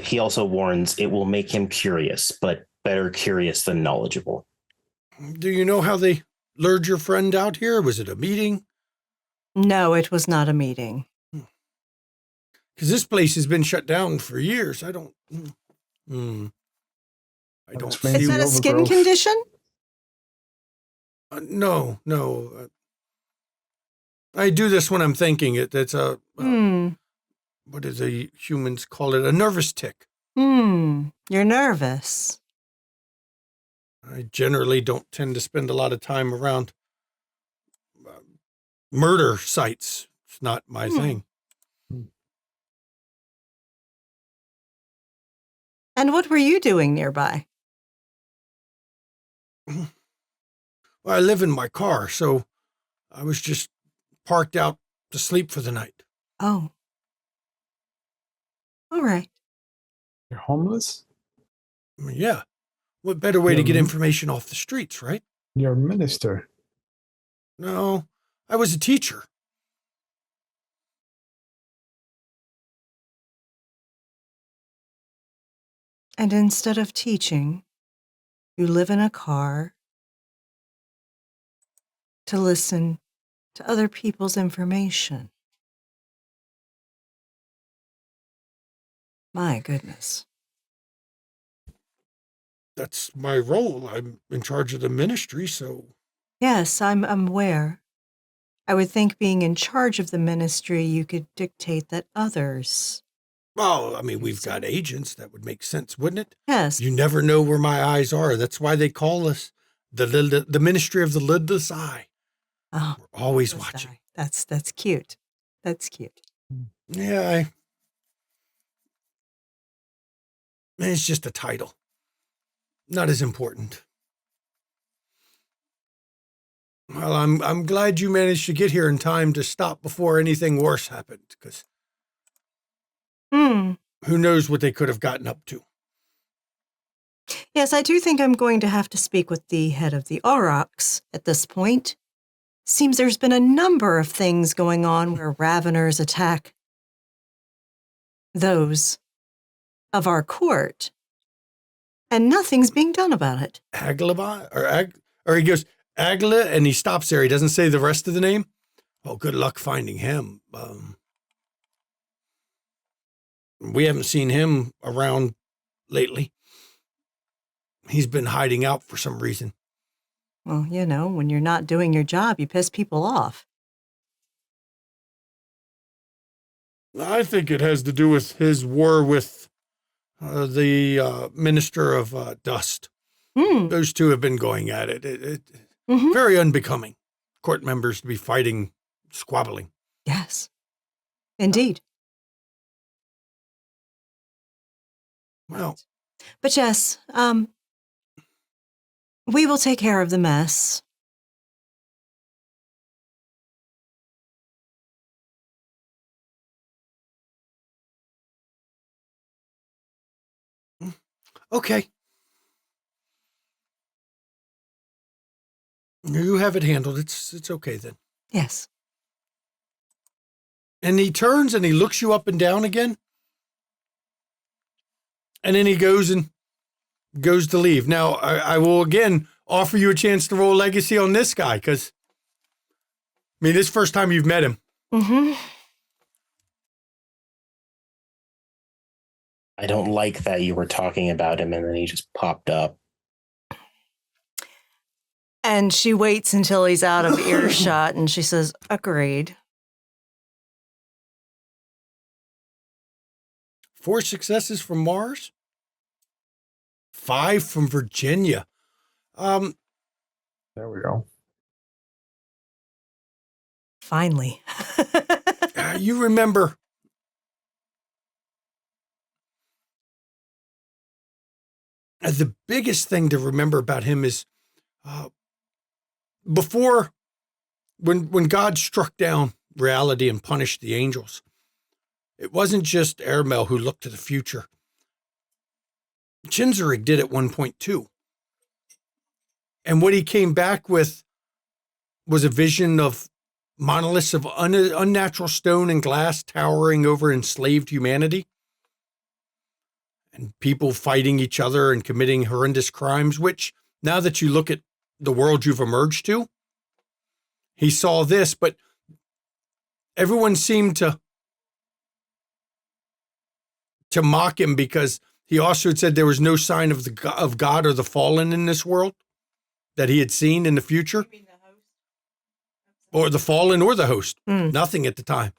He also warns it will make him curious, but better curious than knowledgeable. Do you know how they lured your friend out here? Was it a meeting? No, it was not a meeting. Because this place has been shut down for years. I don't. I don't see. Is that a skin condition? No. I do this when I'm thinking. It's a. What do the humans call it? A nervous tick. You're nervous. I generally don't tend to spend a lot of time around murder sites. It's not my thing. And what were you doing nearby? Well, I live in my car, so I was just parked out to sleep for the night. Oh. All right. You're homeless? I mean, yeah. What better way to get information off the streets, right? You're a minister. No, I was a teacher. And instead of teaching, you live in a car to listen to other people's information. My goodness. That's my role. I'm in charge of the ministry, so. Yes, I'm aware. I would think being in charge of the ministry, you could dictate that others. Well, I mean, we've got agents. That would make sense, wouldn't it? Yes. You never know where my eyes are. That's why they call us the ministry of the lidless eye. Oh, we're always watching. That's cute. That's cute. Yeah, it's just a title. Not as important. Well, I'm glad you managed to get here in time to stop before anything worse happened, because who knows what they could have gotten up to. Yes, I do think I'm going to have to speak with the head of the Aurochs at this point. Seems there's been a number of things going on where Raveners attack those of our court, and nothing's being done about it. Aglaba? Or he goes, Agla, and he stops there. He doesn't say the rest of the name. Oh, good luck finding him. We haven't seen him around lately. He's been hiding out for some reason. Well, you know, when you're not doing your job, you piss people off. I think it has to do with his war with the Minister of Dust. Those two have been going at it. Very unbecoming. Court members to be fighting, squabbling. Yes, indeed. Well, but yes, we will take care of the mess. Okay. You have it handled. It's okay then. Yes. And he turns and he looks you up and down again. And then he goes to leave. Now, I will again offer you a chance to roll legacy on this guy because, I mean, this is the first time you've met him. Mm-hmm. I don't like that you were talking about him and then he just popped up. And she waits until he's out of earshot and she says, agreed. 4 successes from Mars. 5 from Virginia. There we go. Finally. You remember the biggest thing to remember about him is before when God struck down reality and punished the angels, it wasn't just Airmel who looked to the future. Chinzerig did at one point too. And what he came back with was a vision of monoliths of unnatural stone and glass towering over enslaved humanity. And people fighting each other and committing horrendous crimes, which now that you look at the world you've emerged to, he saw this, but everyone seemed to mock him because he also had said there was no sign of God or the fallen in this world that he had seen in the future. You mean the host? Or the fallen or the host. Nothing at the time.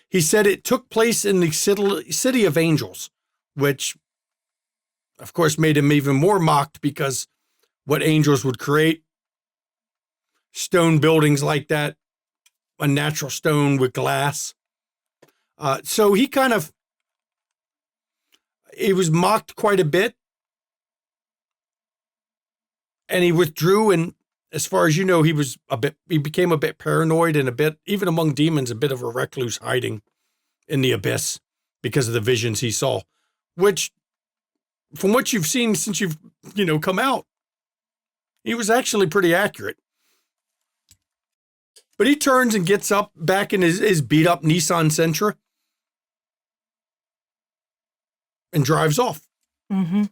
He said it took place in the city of angels, which of course made him even more mocked because what angels would create, stone buildings like that, unnatural stone with glass. So he was mocked quite a bit. And he withdrew, and as far as you know, he became a bit paranoid and a bit, even among demons, a bit of a recluse hiding in the abyss because of the visions he saw, which from what you've seen since you've, come out, he was actually pretty accurate. But he turns and gets up back in his beat up Nissan Sentra and drives off. Mm-hmm.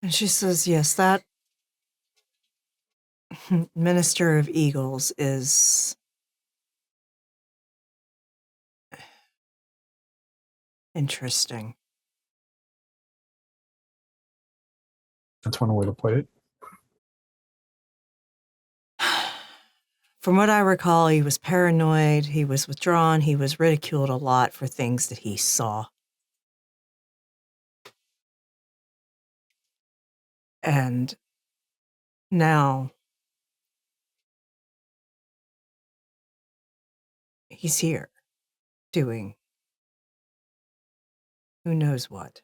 And she says, yes, that Minister of Eagles is interesting. That's one way to put it. From what I recall, he was paranoid, he was withdrawn, he was ridiculed a lot for things that he saw. And now he's here doing who knows what.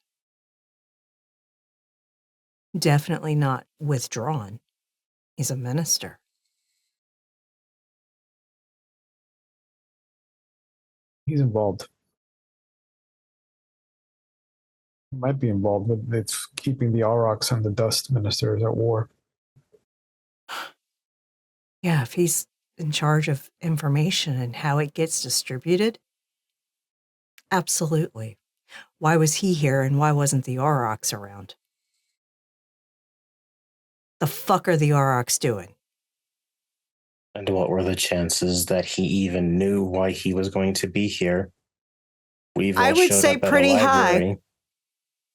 Definitely not withdrawn. He's a minister. He's involved. He might be involved with it's keeping the Aurochs and the Dust Ministers at war. Yeah, if he's in charge of information and how it gets distributed, absolutely. Why was he here and why wasn't the Aurochs around? The fuck are the Aurochs doing? And what were the chances that he even knew why he was going to be here? We've all I would showed say up at a pretty high. library.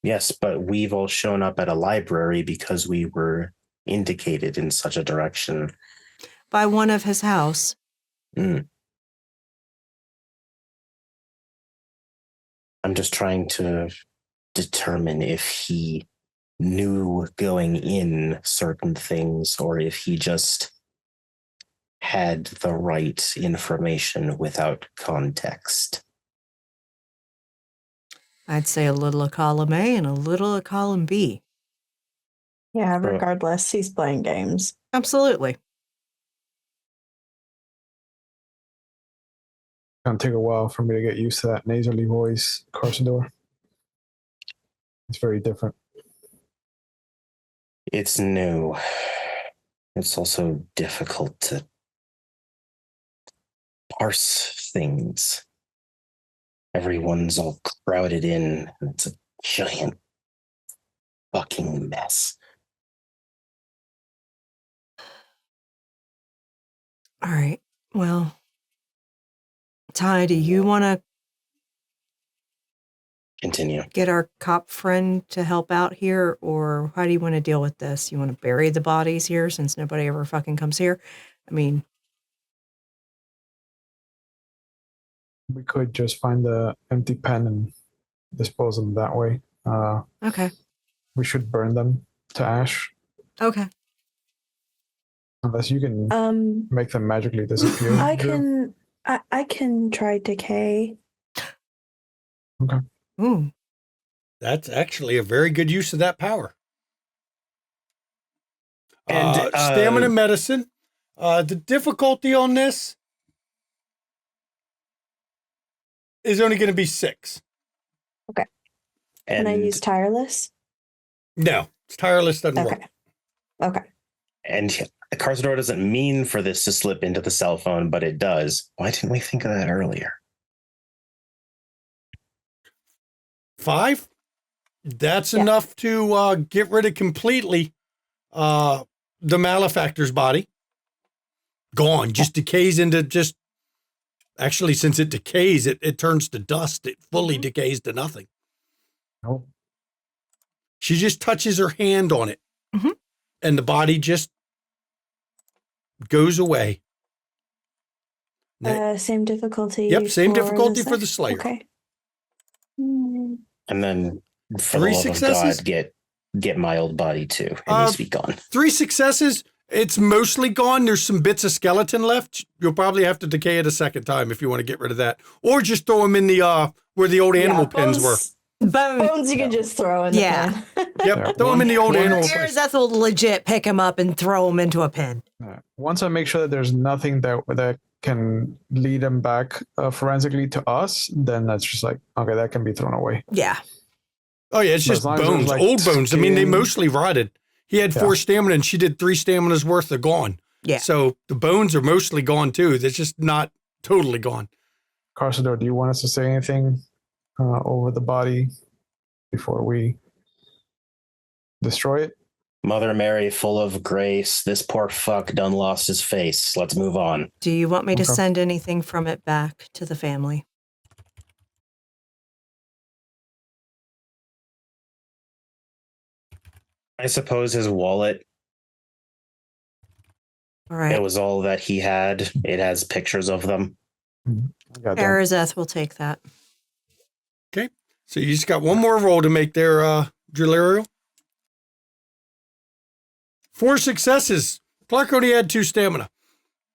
Yes, but we've all shown up at a library because we were indicated in such a direction. By one of his house. I'm just trying to determine if he knew going in certain things or if he just had the right information without context. I'd say a little of column A and a little of column B. Yeah, regardless, he's playing games. Absolutely. It's gonna take a while for me to get used to that nasally voice, Carsador. It's very different. It's new. It's also difficult to parse things. Everyone's all crowded in. It's a giant fucking mess. All right. Well, Ty, do you want to Continue. get our cop friend to help out here, or how do you want to deal with this? You want to bury the bodies here since nobody ever fucking comes here? I mean, We could just find the empty pen and dispose them that way. okay. We should burn them to ash, Okay. unless you can make them magically disappear. I Drew. can try decay. Okay. Ooh. That's actually a very good use of that power. And Stamina medicine. The difficulty on this is only going to be 6. Can I use tireless? No, it's tireless doesn't work. Okay. Okay. And Carsador doesn't mean for this to slip into the cell phone, but it does. Why didn't we think of that earlier? 5? That's enough to get rid of completely the malefactor's body. Gone. Just decays into just... Actually, since it decays, it turns to dust. It fully decays to nothing. No. She just touches her hand on it. And the body just goes away. Same difficulty. Yep, same for difficulty the for the Slayer. Okay. And then for 3 the love successes? of God, get my old body too. It needs to be gone. 3 successes. It's mostly gone. There's some bits of skeleton left. You'll probably have to decay it a second time if you want to get rid of that. Or just throw them in the where the old animal pens were. Bones you can just throw in the pen. Yep, throw them in the old animal pens. Arizeth will legit pick him up and throw him into a pen. Once I make sure that there's nothing that can lead them back forensically to us, then that's just like, okay, that can be thrown away. Yeah. Oh, yeah, it's But just as long as bones, there's, like, old bones. I mean, they skin- mostly rotted. He had 4 stamina and she did 3 staminas worth of gone. Yeah. So the bones are mostly gone too. They're just not totally gone. Carsador, do you want us to say anything over the body before we destroy it? Mother Mary, full of grace. This poor fuck done lost his face. Let's move on. Do you want me to Okay. send anything from it back to the family? I suppose his wallet, All right. it was all that he had. It has pictures of them. I got that. Arizeth will take that. Okay. So you just got one more roll to make there, Drillerial. 4 successes. Clark only had 2 stamina.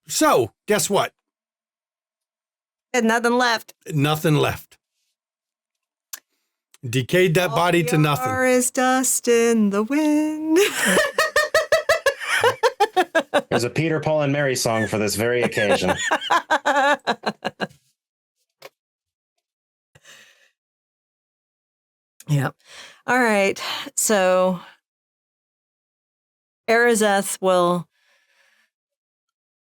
So guess what? And nothing left. Nothing left. Decayed that body to nothing. There is dust in the wind. There's a Peter, Paul, and Mary song for this very occasion. Yeah. All right. So Arizeth will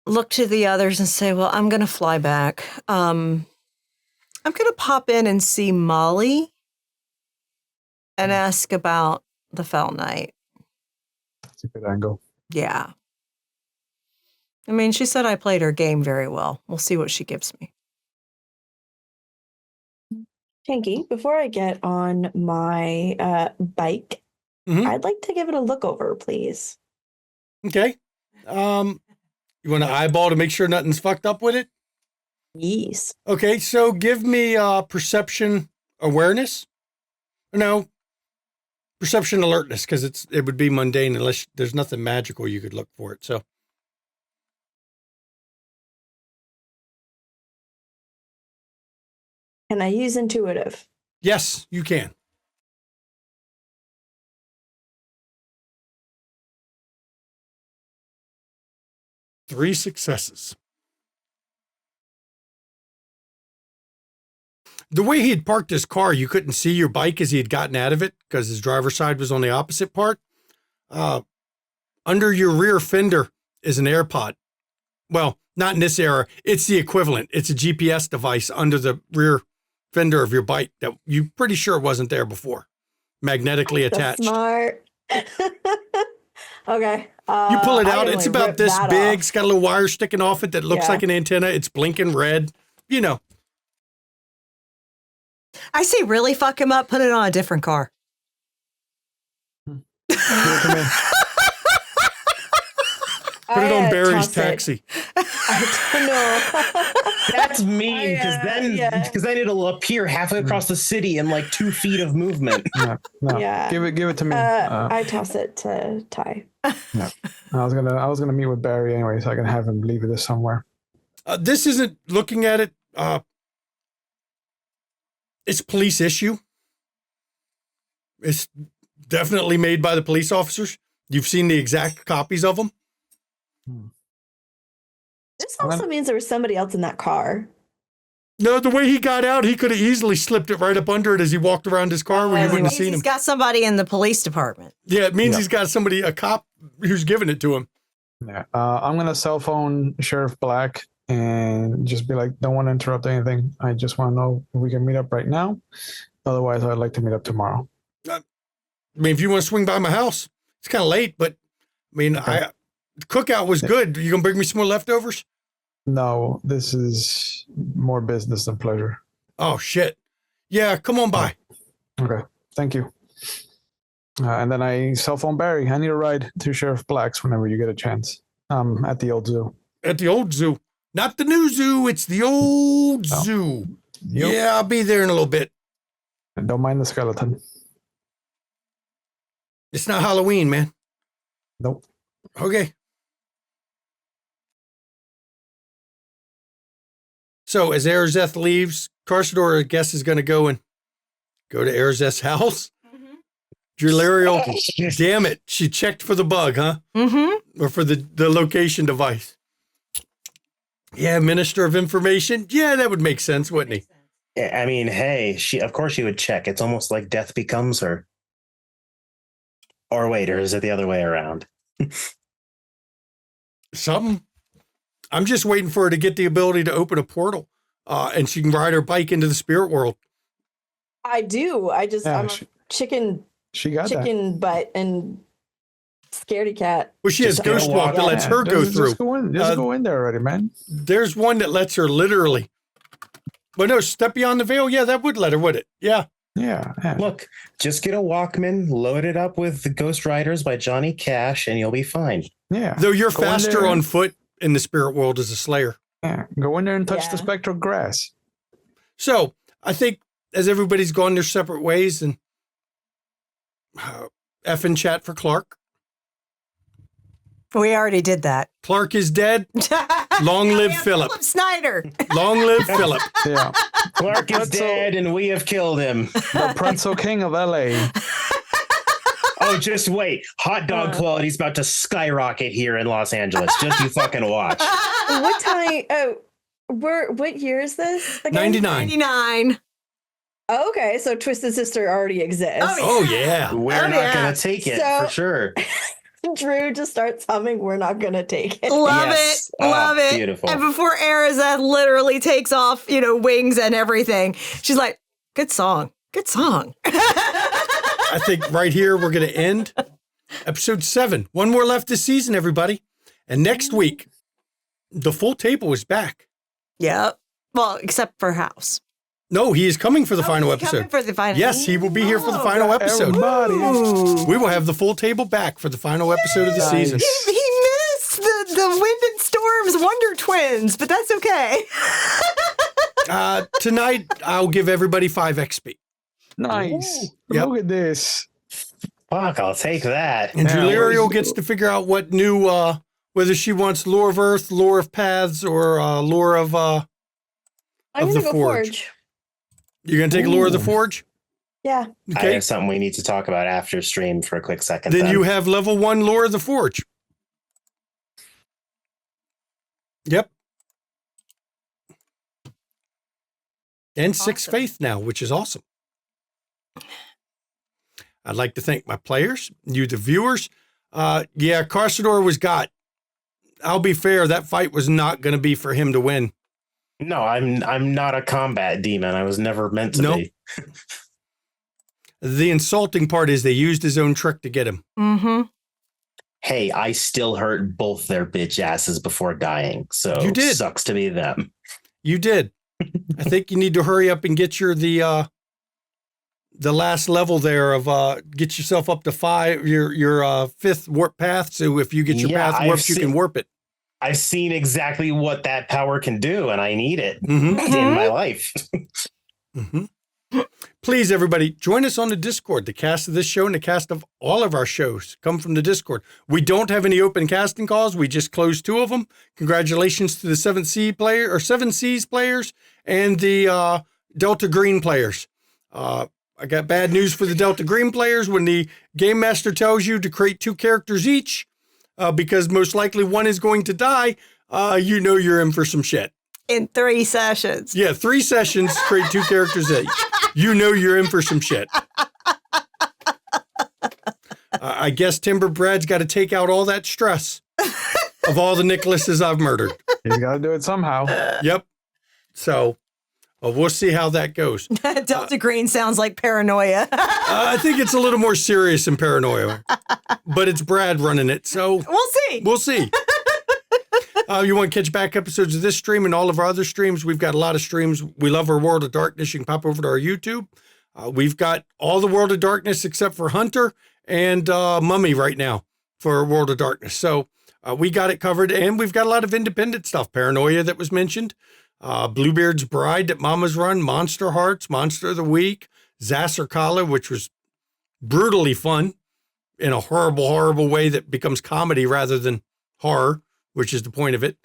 look to the others and say, well, I'm going to fly back. I'm going to pop in and see Molly and ask about the Fell Knight. That's a good angle. Yeah. I mean, she said I played her game very well. We'll see what she gives me. Tanky, before I get on my bike, Mhm. I'd like to give it a look over, please. Okay. You want to eyeball to make sure nothing's fucked up with it? Yes. Okay, so give me perception awareness. No, perception alertness, because it would be mundane unless there's nothing magical you could look for it. So Can I use intuitive? yes, you can. Three successes. The way he had parked his car, you couldn't see your bike as he had gotten out of it because his driver's side was on the opposite part. Under your rear fender, is an AirPod. Well, not in this era. It's the equivalent. It's a GPS device under the rear fender of your bike that you pretty sure wasn't there before. Magnetically That's attached. smart. Okay. You pull it I out. can, It's like, about rip this that big. off. It's got a little wire sticking off it that looks Yeah. like an antenna. It's blinking red. You know. I say really fuck him up, put it on a different car. Put it on Barry's toss it. taxi. I don't know. That's mean because yeah. then it'll appear halfway across the city in like 2 feet of movement. No. Yeah. Give it to me. I toss it to Ty. No. I was gonna meet with Barry anyway, so I can have him leave it somewhere. This isn't looking at it. It's a police issue. It's definitely made by the police officers. You've seen the exact copies of them. This also means there was somebody else in that car. No, the way he got out, he could have easily slipped it right up under it as he walked around his car where you wouldn't have seen him. He's got somebody in the police department. Yeah, it means he's got somebody, a cop who's giving it to him. Yeah. I'm gonna cell phone Sheriff Black and just be like, don't want to interrupt anything. I just want to know if we can meet up right now. Otherwise, I'd like to meet up tomorrow. I mean, if you want to swing by my house, it's kind of late, but I mean, Okay. the cookout was good. You gonna bring me some more leftovers? No, this is more business than pleasure. Oh shit! Yeah, come on by. Okay, thank you. And then I cell phone Barry. I need a ride to Sheriff Black's whenever you get a chance. At the old zoo. At the old zoo, not the new zoo. It's the old Oh. zoo. Yep. Yeah, I'll be there in a little bit. And don't mind the skeleton. It's not Halloween, man. Nope. Okay. So as Arazeth leaves, Carsador, I guess, is going to go to Arazeth's house. Julariel, damn it, she checked for the bug, huh? Mm-hmm. Or for the location device. Yeah, Minister of Information. Yeah, that would make sense, wouldn't he? I mean, hey, of course she would check. It's almost like death becomes her. Or wait, or is it the other way around? Something. I'm just waiting for her to get the ability to open a portal, and she can ride her bike into the spirit world. I do. I'm a chicken She got that. butt and scaredy cat. Well, she has Just Ghost gonna Walk walk that lets out. her go through. Just go in there already, man. There's one that lets her literally. But no, Step Beyond the Veil. Yeah, that would let her, would it? Yeah. Yeah. Look, just get a Walkman, load it up with the Ghost Riders by Johnny Cash, and you'll be fine. Yeah. Though you're Go in faster there. on foot in the spirit world as a slayer. Yeah. Go in there and touch the Yeah. spectral grass. So I think as everybody's gone their separate ways and F and chat for Clark. We already did that. Clark is dead. Long live Philip. Philip Snyder. Long live Philip. Yeah. Clark is Pretzel- dead, and we have killed him. The Pretzel King of LA. Oh, just wait. Hot dog quality is about to skyrocket here in Los Angeles. Just you fucking watch. What time? Oh, what year is this again? 99. 99. Oh, okay, so Twisted Sister already exists. Oh, yeah. We're not yeah. going to take it So- for sure. Drew just starts humming. We're not gonna take it. Love Yes. it. Love it. Beautiful. And before Arazeth literally takes off, wings and everything, she's like, good song. Good song. I think right here we're going to end episode 7. One more left this season, everybody. And next week, the full table is back. Yep. Well, except for House. No, he is coming for the final He's coming episode. For the final. Yes, he will be here for the final episode. Everybody. Ooh. We will have the full table back for the final episode of the Nice. season. He missed the Wind and Storms Wonder Twins, but that's okay. Tonight, I'll give everybody 5 XP. Nice. Yep. Look at this. Fuck, I'll take that. And Yeah, Julariel where's- gets to figure out what new, whether she wants lore of Earth, lore of Paths, or lore of, I'm of gonna the go Forge. Forge. You're going to take lore of the Forge? Yeah. I Okay. have something we need to talk about after stream for a quick second. Then you have level 1 lore of the Forge. Yep. And 6 Awesome. faith now, which is awesome. I'd like to thank my players, you, the viewers. Yeah, Carsador was got. I'll be fair. That fight was not going to be for him to win. No, I'm not a combat demon. I was never meant to be. The insulting part is they used his own trick to get him. Mm-hmm. Hey, I still hurt both their bitch asses before dying. So You did. Sucks to be them. You did. I think you need to hurry up and get the last level there of get yourself up to 5, your 5th warp path. So if you get your path warped, you can warp it. I've seen exactly what that power can do, and I need it in my life. Please, everybody, join us on the Discord. The cast of this show and the cast of all of our shows come from the Discord. We don't have any open casting calls. We just closed 2 of them. Congratulations to the 7 Seas players and the Delta Green players. I got bad news for the Delta Green players. When the Game Master tells you to create 2 characters each, because most likely one is going to die, you know you're in for some shit. In 3 sessions. Yeah, 3 sessions, create 2 characters each. You know you're in for some shit. I guess Timber Brad's got to take out all that stress of all the Nicholases I've murdered. He's got to do it somehow. Yep. So we'll see how that goes. Delta Green sounds like paranoia. I think it's a little more serious than paranoia, but it's Brad running it. So We'll see. You want to catch back episodes of this stream and all of our other streams? We've got a lot of streams. We love our World of Darkness. You can pop over to our YouTube. We've got all the World of Darkness except for Hunter and Mummy right now for World of Darkness. So we got it covered, and we've got a lot of independent stuff. Paranoia that was mentioned, Bluebeard's Bride that Mama's run, Monster Hearts, Monster of the Week, Zasarkala, which was brutally fun in a horrible, horrible way that becomes comedy rather than horror, which is the point of it.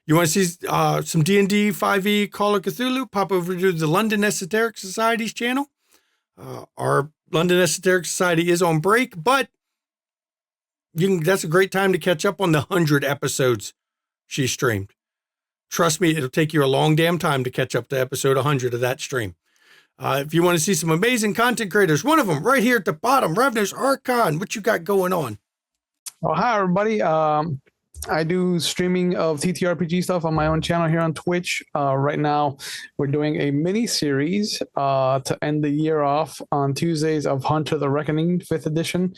You want to see some D&D 5e Call of Cthulhu? Pop over to the London Esoteric Society's channel. Our London Esoteric Society is on break, but that's a great time to catch up on the 100 episodes she streamed. Trust me, it'll take you a long damn time to catch up to episode 100 of that stream. If you want to see some amazing content creators, one of them right here at the bottom, Revenue's Archon. What you got going on? Oh, hi, everybody. I do streaming of TTRPG stuff on my own channel here on Twitch. Right now, we're doing a mini series to end the year off on Tuesdays of Hunter the Reckoning 5th edition,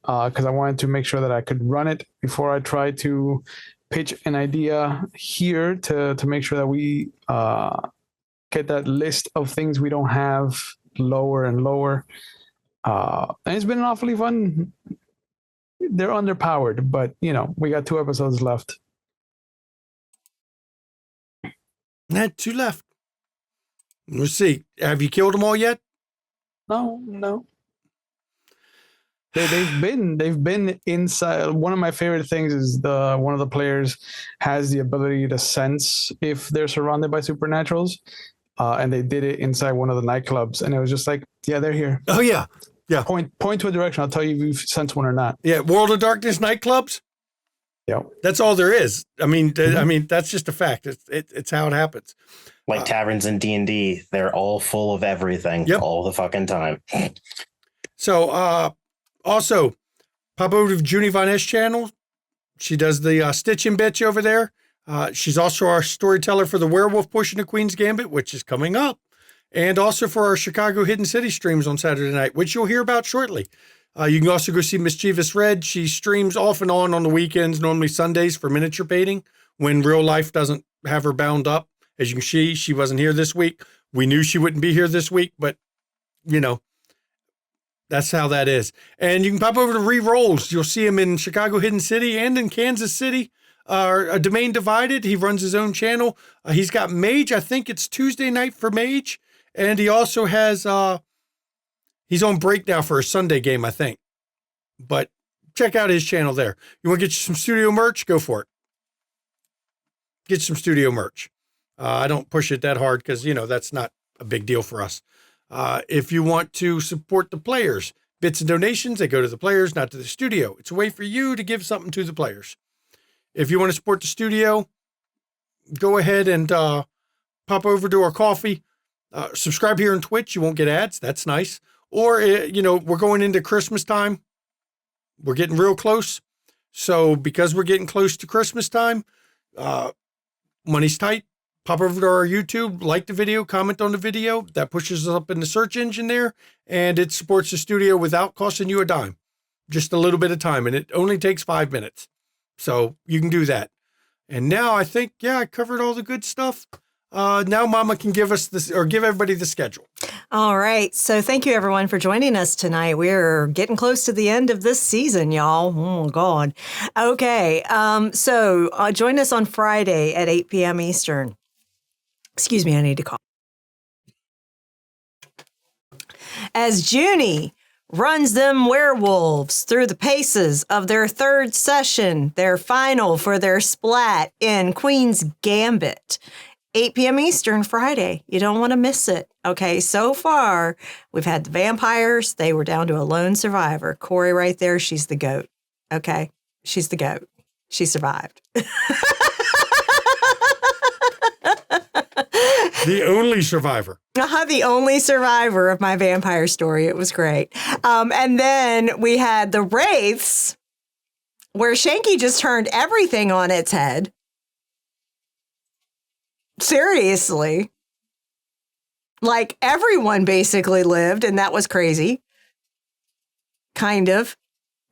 because I wanted to make sure that I could run it before I try to pitch an idea here to make sure that we get that list of things we don't have lower and lower. And it's been awfully fun. They're underpowered, but we got 2 episodes left. Not 2 left. We'll see. Have you killed them all yet? No. They've been inside. One of my favorite things is one of the players has the ability to sense if they're surrounded by supernaturals, and they did it inside one of the nightclubs, and it was just like, yeah, they're here. Oh yeah. Yeah. Point to a direction. I'll tell you if you've sensed one or not. Yeah. World of Darkness nightclubs. Yeah. That's all there is. I mean, that's just a fact. It's how it happens. Like taverns in D&D, they're all full of everything all the fucking time. So, also, pop over to Junie Von S channel. She does the stitching bitch over there. She's also our storyteller for the Werewolf Pushing the Queen's Gambit, which is coming up. And also for our Chicago Hidden City streams on Saturday night, which you'll hear about shortly. You can also go see Mischievous Red. She streams off and on the weekends, normally Sundays for miniature painting, when real life doesn't have her bound up. As you can see, she wasn't here this week. We knew she wouldn't be here this week, but, that's how that is. And you can pop over to Re-Rolls. You'll see him in Chicago Hidden City and in Kansas City. A Domain Divided. He runs his own channel. He's got Mage. I think it's Tuesday night for Mage. And he also has, he's on break now for a Sunday game, I think. But check out his channel there. You want to get you some studio merch? Go for it. Get some studio merch. I don't push it that hard because, that's not a big deal for us. If you want to support the players, bits and donations, they go to the players, not to the studio. It's a way for you to give something to the players. If you want to support the studio, go ahead and pop over to our KoFi. Subscribe here on Twitch. You won't get ads. That's nice. Or, we're going into Christmas time. We're getting real close. So because we're getting close to Christmas time, money's tight. Pop over to our YouTube, like the video, comment on the video. That pushes us up in the search engine there, and it supports the studio without costing you a dime. Just a little bit of time, and it only takes 5 minutes. So you can do that. And now I think, I covered all the good stuff. Now Mama can give us this, or give everybody the schedule. All right. So thank you, everyone, for joining us tonight. We're getting close to the end of this season, y'all. Oh, God. Okay. So join us on Friday at 8 p.m. Eastern. Excuse me, I need to call. As Junie runs them werewolves through the paces of their third session, their final for their splat in Queen's Gambit. 8 p.m. Eastern Friday. You don't want to miss it. Okay, so far, we've had the vampires. They were down to a lone survivor. Corey right there, she's the goat. Okay, she's the goat. She survived. The only survivor. The only survivor of my vampire story. It was great. And then we had the Wraiths, where Shanky just turned everything on its head. Seriously. Like, everyone basically lived, and that was crazy. Kind of.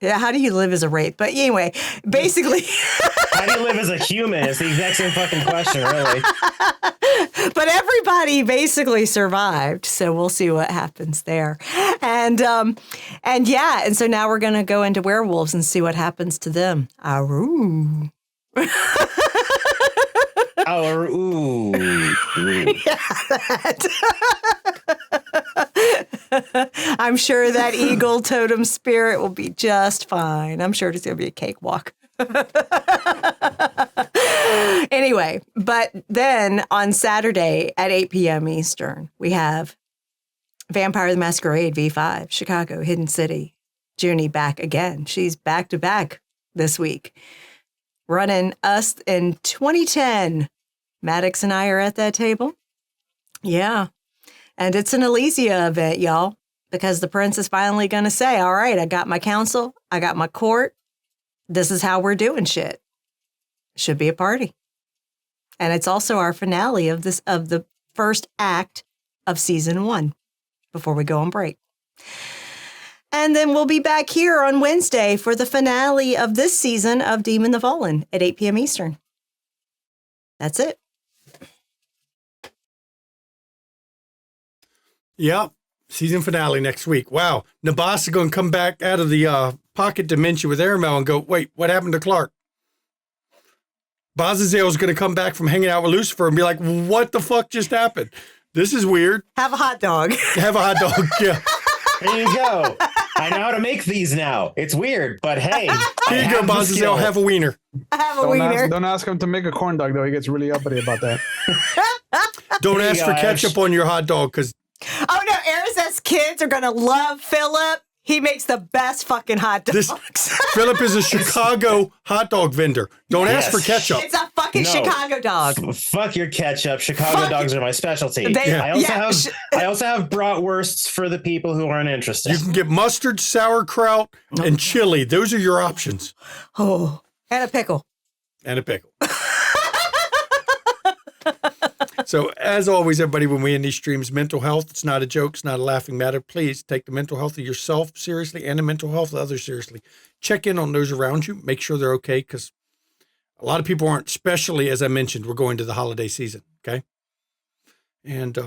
Yeah, how do you live as a Wraith? But anyway, basically... How do you live as a human? It's the exact same fucking question, really. But everybody basically survived, so we'll see what happens there. And so now we're going to go into werewolves and see what happens to them. Aroo. Ooh. Yeah, I'm sure that eagle totem spirit will be just fine. I'm sure it's going to be a cakewalk. Anyway, but then on Saturday at 8 p.m. Eastern, we have Vampire the Masquerade V5, Chicago, Hidden City. Junie back again. She's back to back this week. Running us in 2010. Maddox and I are at that table. Yeah. And it's an Elysia event, y'all, because the prince is finally going to say, all right, I got my council. I got my court. This is how we're doing shit. Should be a party. And it's also our finale of the first act of season 1 before we go on break. And then we'll be back here on Wednesday for the finale of this season of Demon the Fallen at 8 p.m. Eastern. That's it. Yeah. Season finale next week. Wow. Nabas is going to come back out of the pocket dimension with Airmail and go, wait, what happened to Clark? Bazazel is going to come back from hanging out with Lucifer and be like, what the fuck just happened? This is weird. Have a hot dog. Have a hot dog. Yeah. There you go. I know how to make these now. It's weird, but hey. Here you go, Bazazel. Have a wiener. Have a wiener. Don't ask him to make a corn dog, though. He gets really uppity about that. Don't ask for ketchup on your hot dog, because... Oh, no. Arizet's kids are going to love Philip. He makes the best fucking hot dogs. Philip is a Chicago hot dog vendor. Don't ask for ketchup. It's a fucking Chicago dog. Fuck your ketchup. Chicago dogs are my specialty. I also have bratwursts for the people who aren't interested. You can get mustard, sauerkraut, and chili. Those are your options. Oh, and a pickle. And a pickle. So, as always, everybody, when we end these streams, mental health, it's not a joke, it's not a laughing matter. Please take the mental health of yourself seriously and the mental health of others seriously. Check in on those around you. Make sure they're okay, because a lot of people aren't, especially, as I mentioned, we're going to the holiday season, okay? And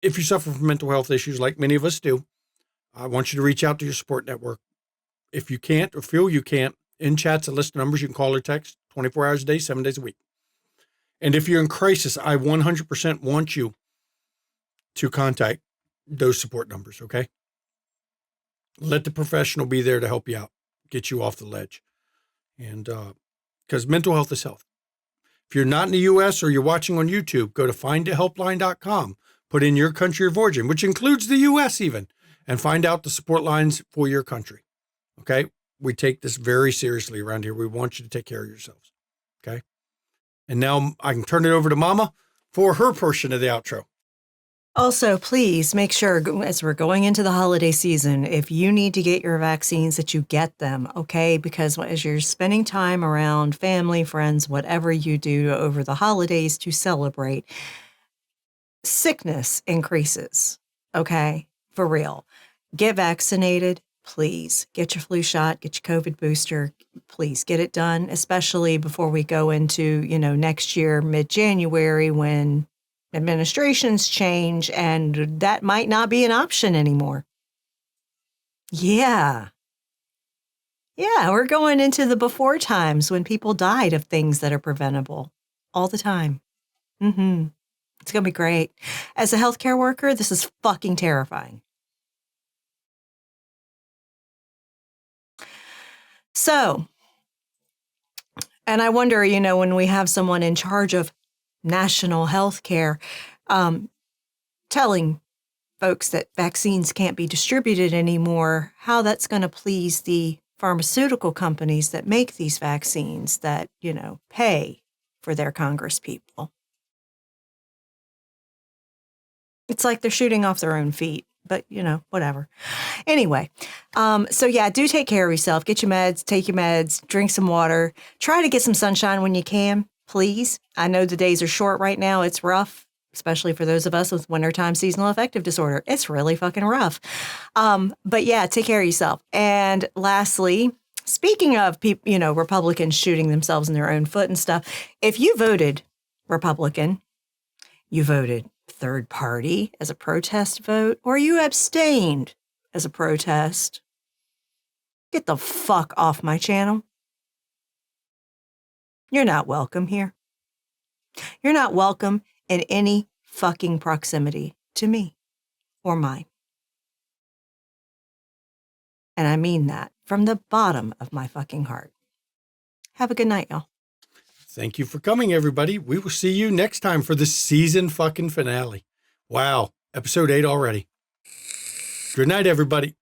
if you suffer from mental health issues, like many of us do, I want you to reach out to your support network. If you can't or feel you can't, in chat's a list of numbers you can call or text 24 hours a day, 7 days a week. And if you're in crisis, I 100% want you to contact those support numbers, okay? Let the professional be there to help you out, get you off the ledge. And because mental health is health. If you're not in the U.S. or you're watching on YouTube, go to findahelpline.com, put in your country of origin, which includes the U.S. even, and find out the support lines for your country, okay? We take this very seriously around here. We want you to take care of yourselves, okay? And now I can turn it over to Mama for her portion of the outro. Also, please make sure as we're going into the holiday season, if you need to get your vaccines, that you get them, okay? Because as you're spending time around family, friends, whatever you do over the holidays to celebrate, sickness increases, okay? For real. Get vaccinated, please. Get your flu shot, get your COVID booster, please get it done, especially before we go into, next year, mid-January, when administrations change and that might not be an option anymore. Yeah. Yeah, we're going into the before times when people died of things that are preventable all the time. Mm-hmm. It's going to be great. As a healthcare worker, this is fucking terrifying. So, and I wonder, when we have someone in charge of national health care telling folks that vaccines can't be distributed anymore, how that's going to please the pharmaceutical companies that make these vaccines that, pay for their Congress people. It's like they're shooting off their own feet, but, whatever. Anyway, so yeah, do take care of yourself. Get your meds, take your meds, drink some water. Try to get some sunshine when you can, please. I know the days are short right now. It's rough, especially for those of us with wintertime seasonal affective disorder. It's really fucking rough. But yeah, take care of yourself. And lastly, speaking of people, Republicans shooting themselves in their own foot and stuff, if you voted Republican, you voted third party as a protest vote, or you abstained as a protest, get the fuck off my channel. You're not welcome here. You're not welcome in any fucking proximity to me or mine. And I mean that from the bottom of my fucking heart. Have a good night, y'all. Thank you for coming, everybody. We will see you next time for the season fucking finale. Wow. Episode 8 already. Good night, everybody.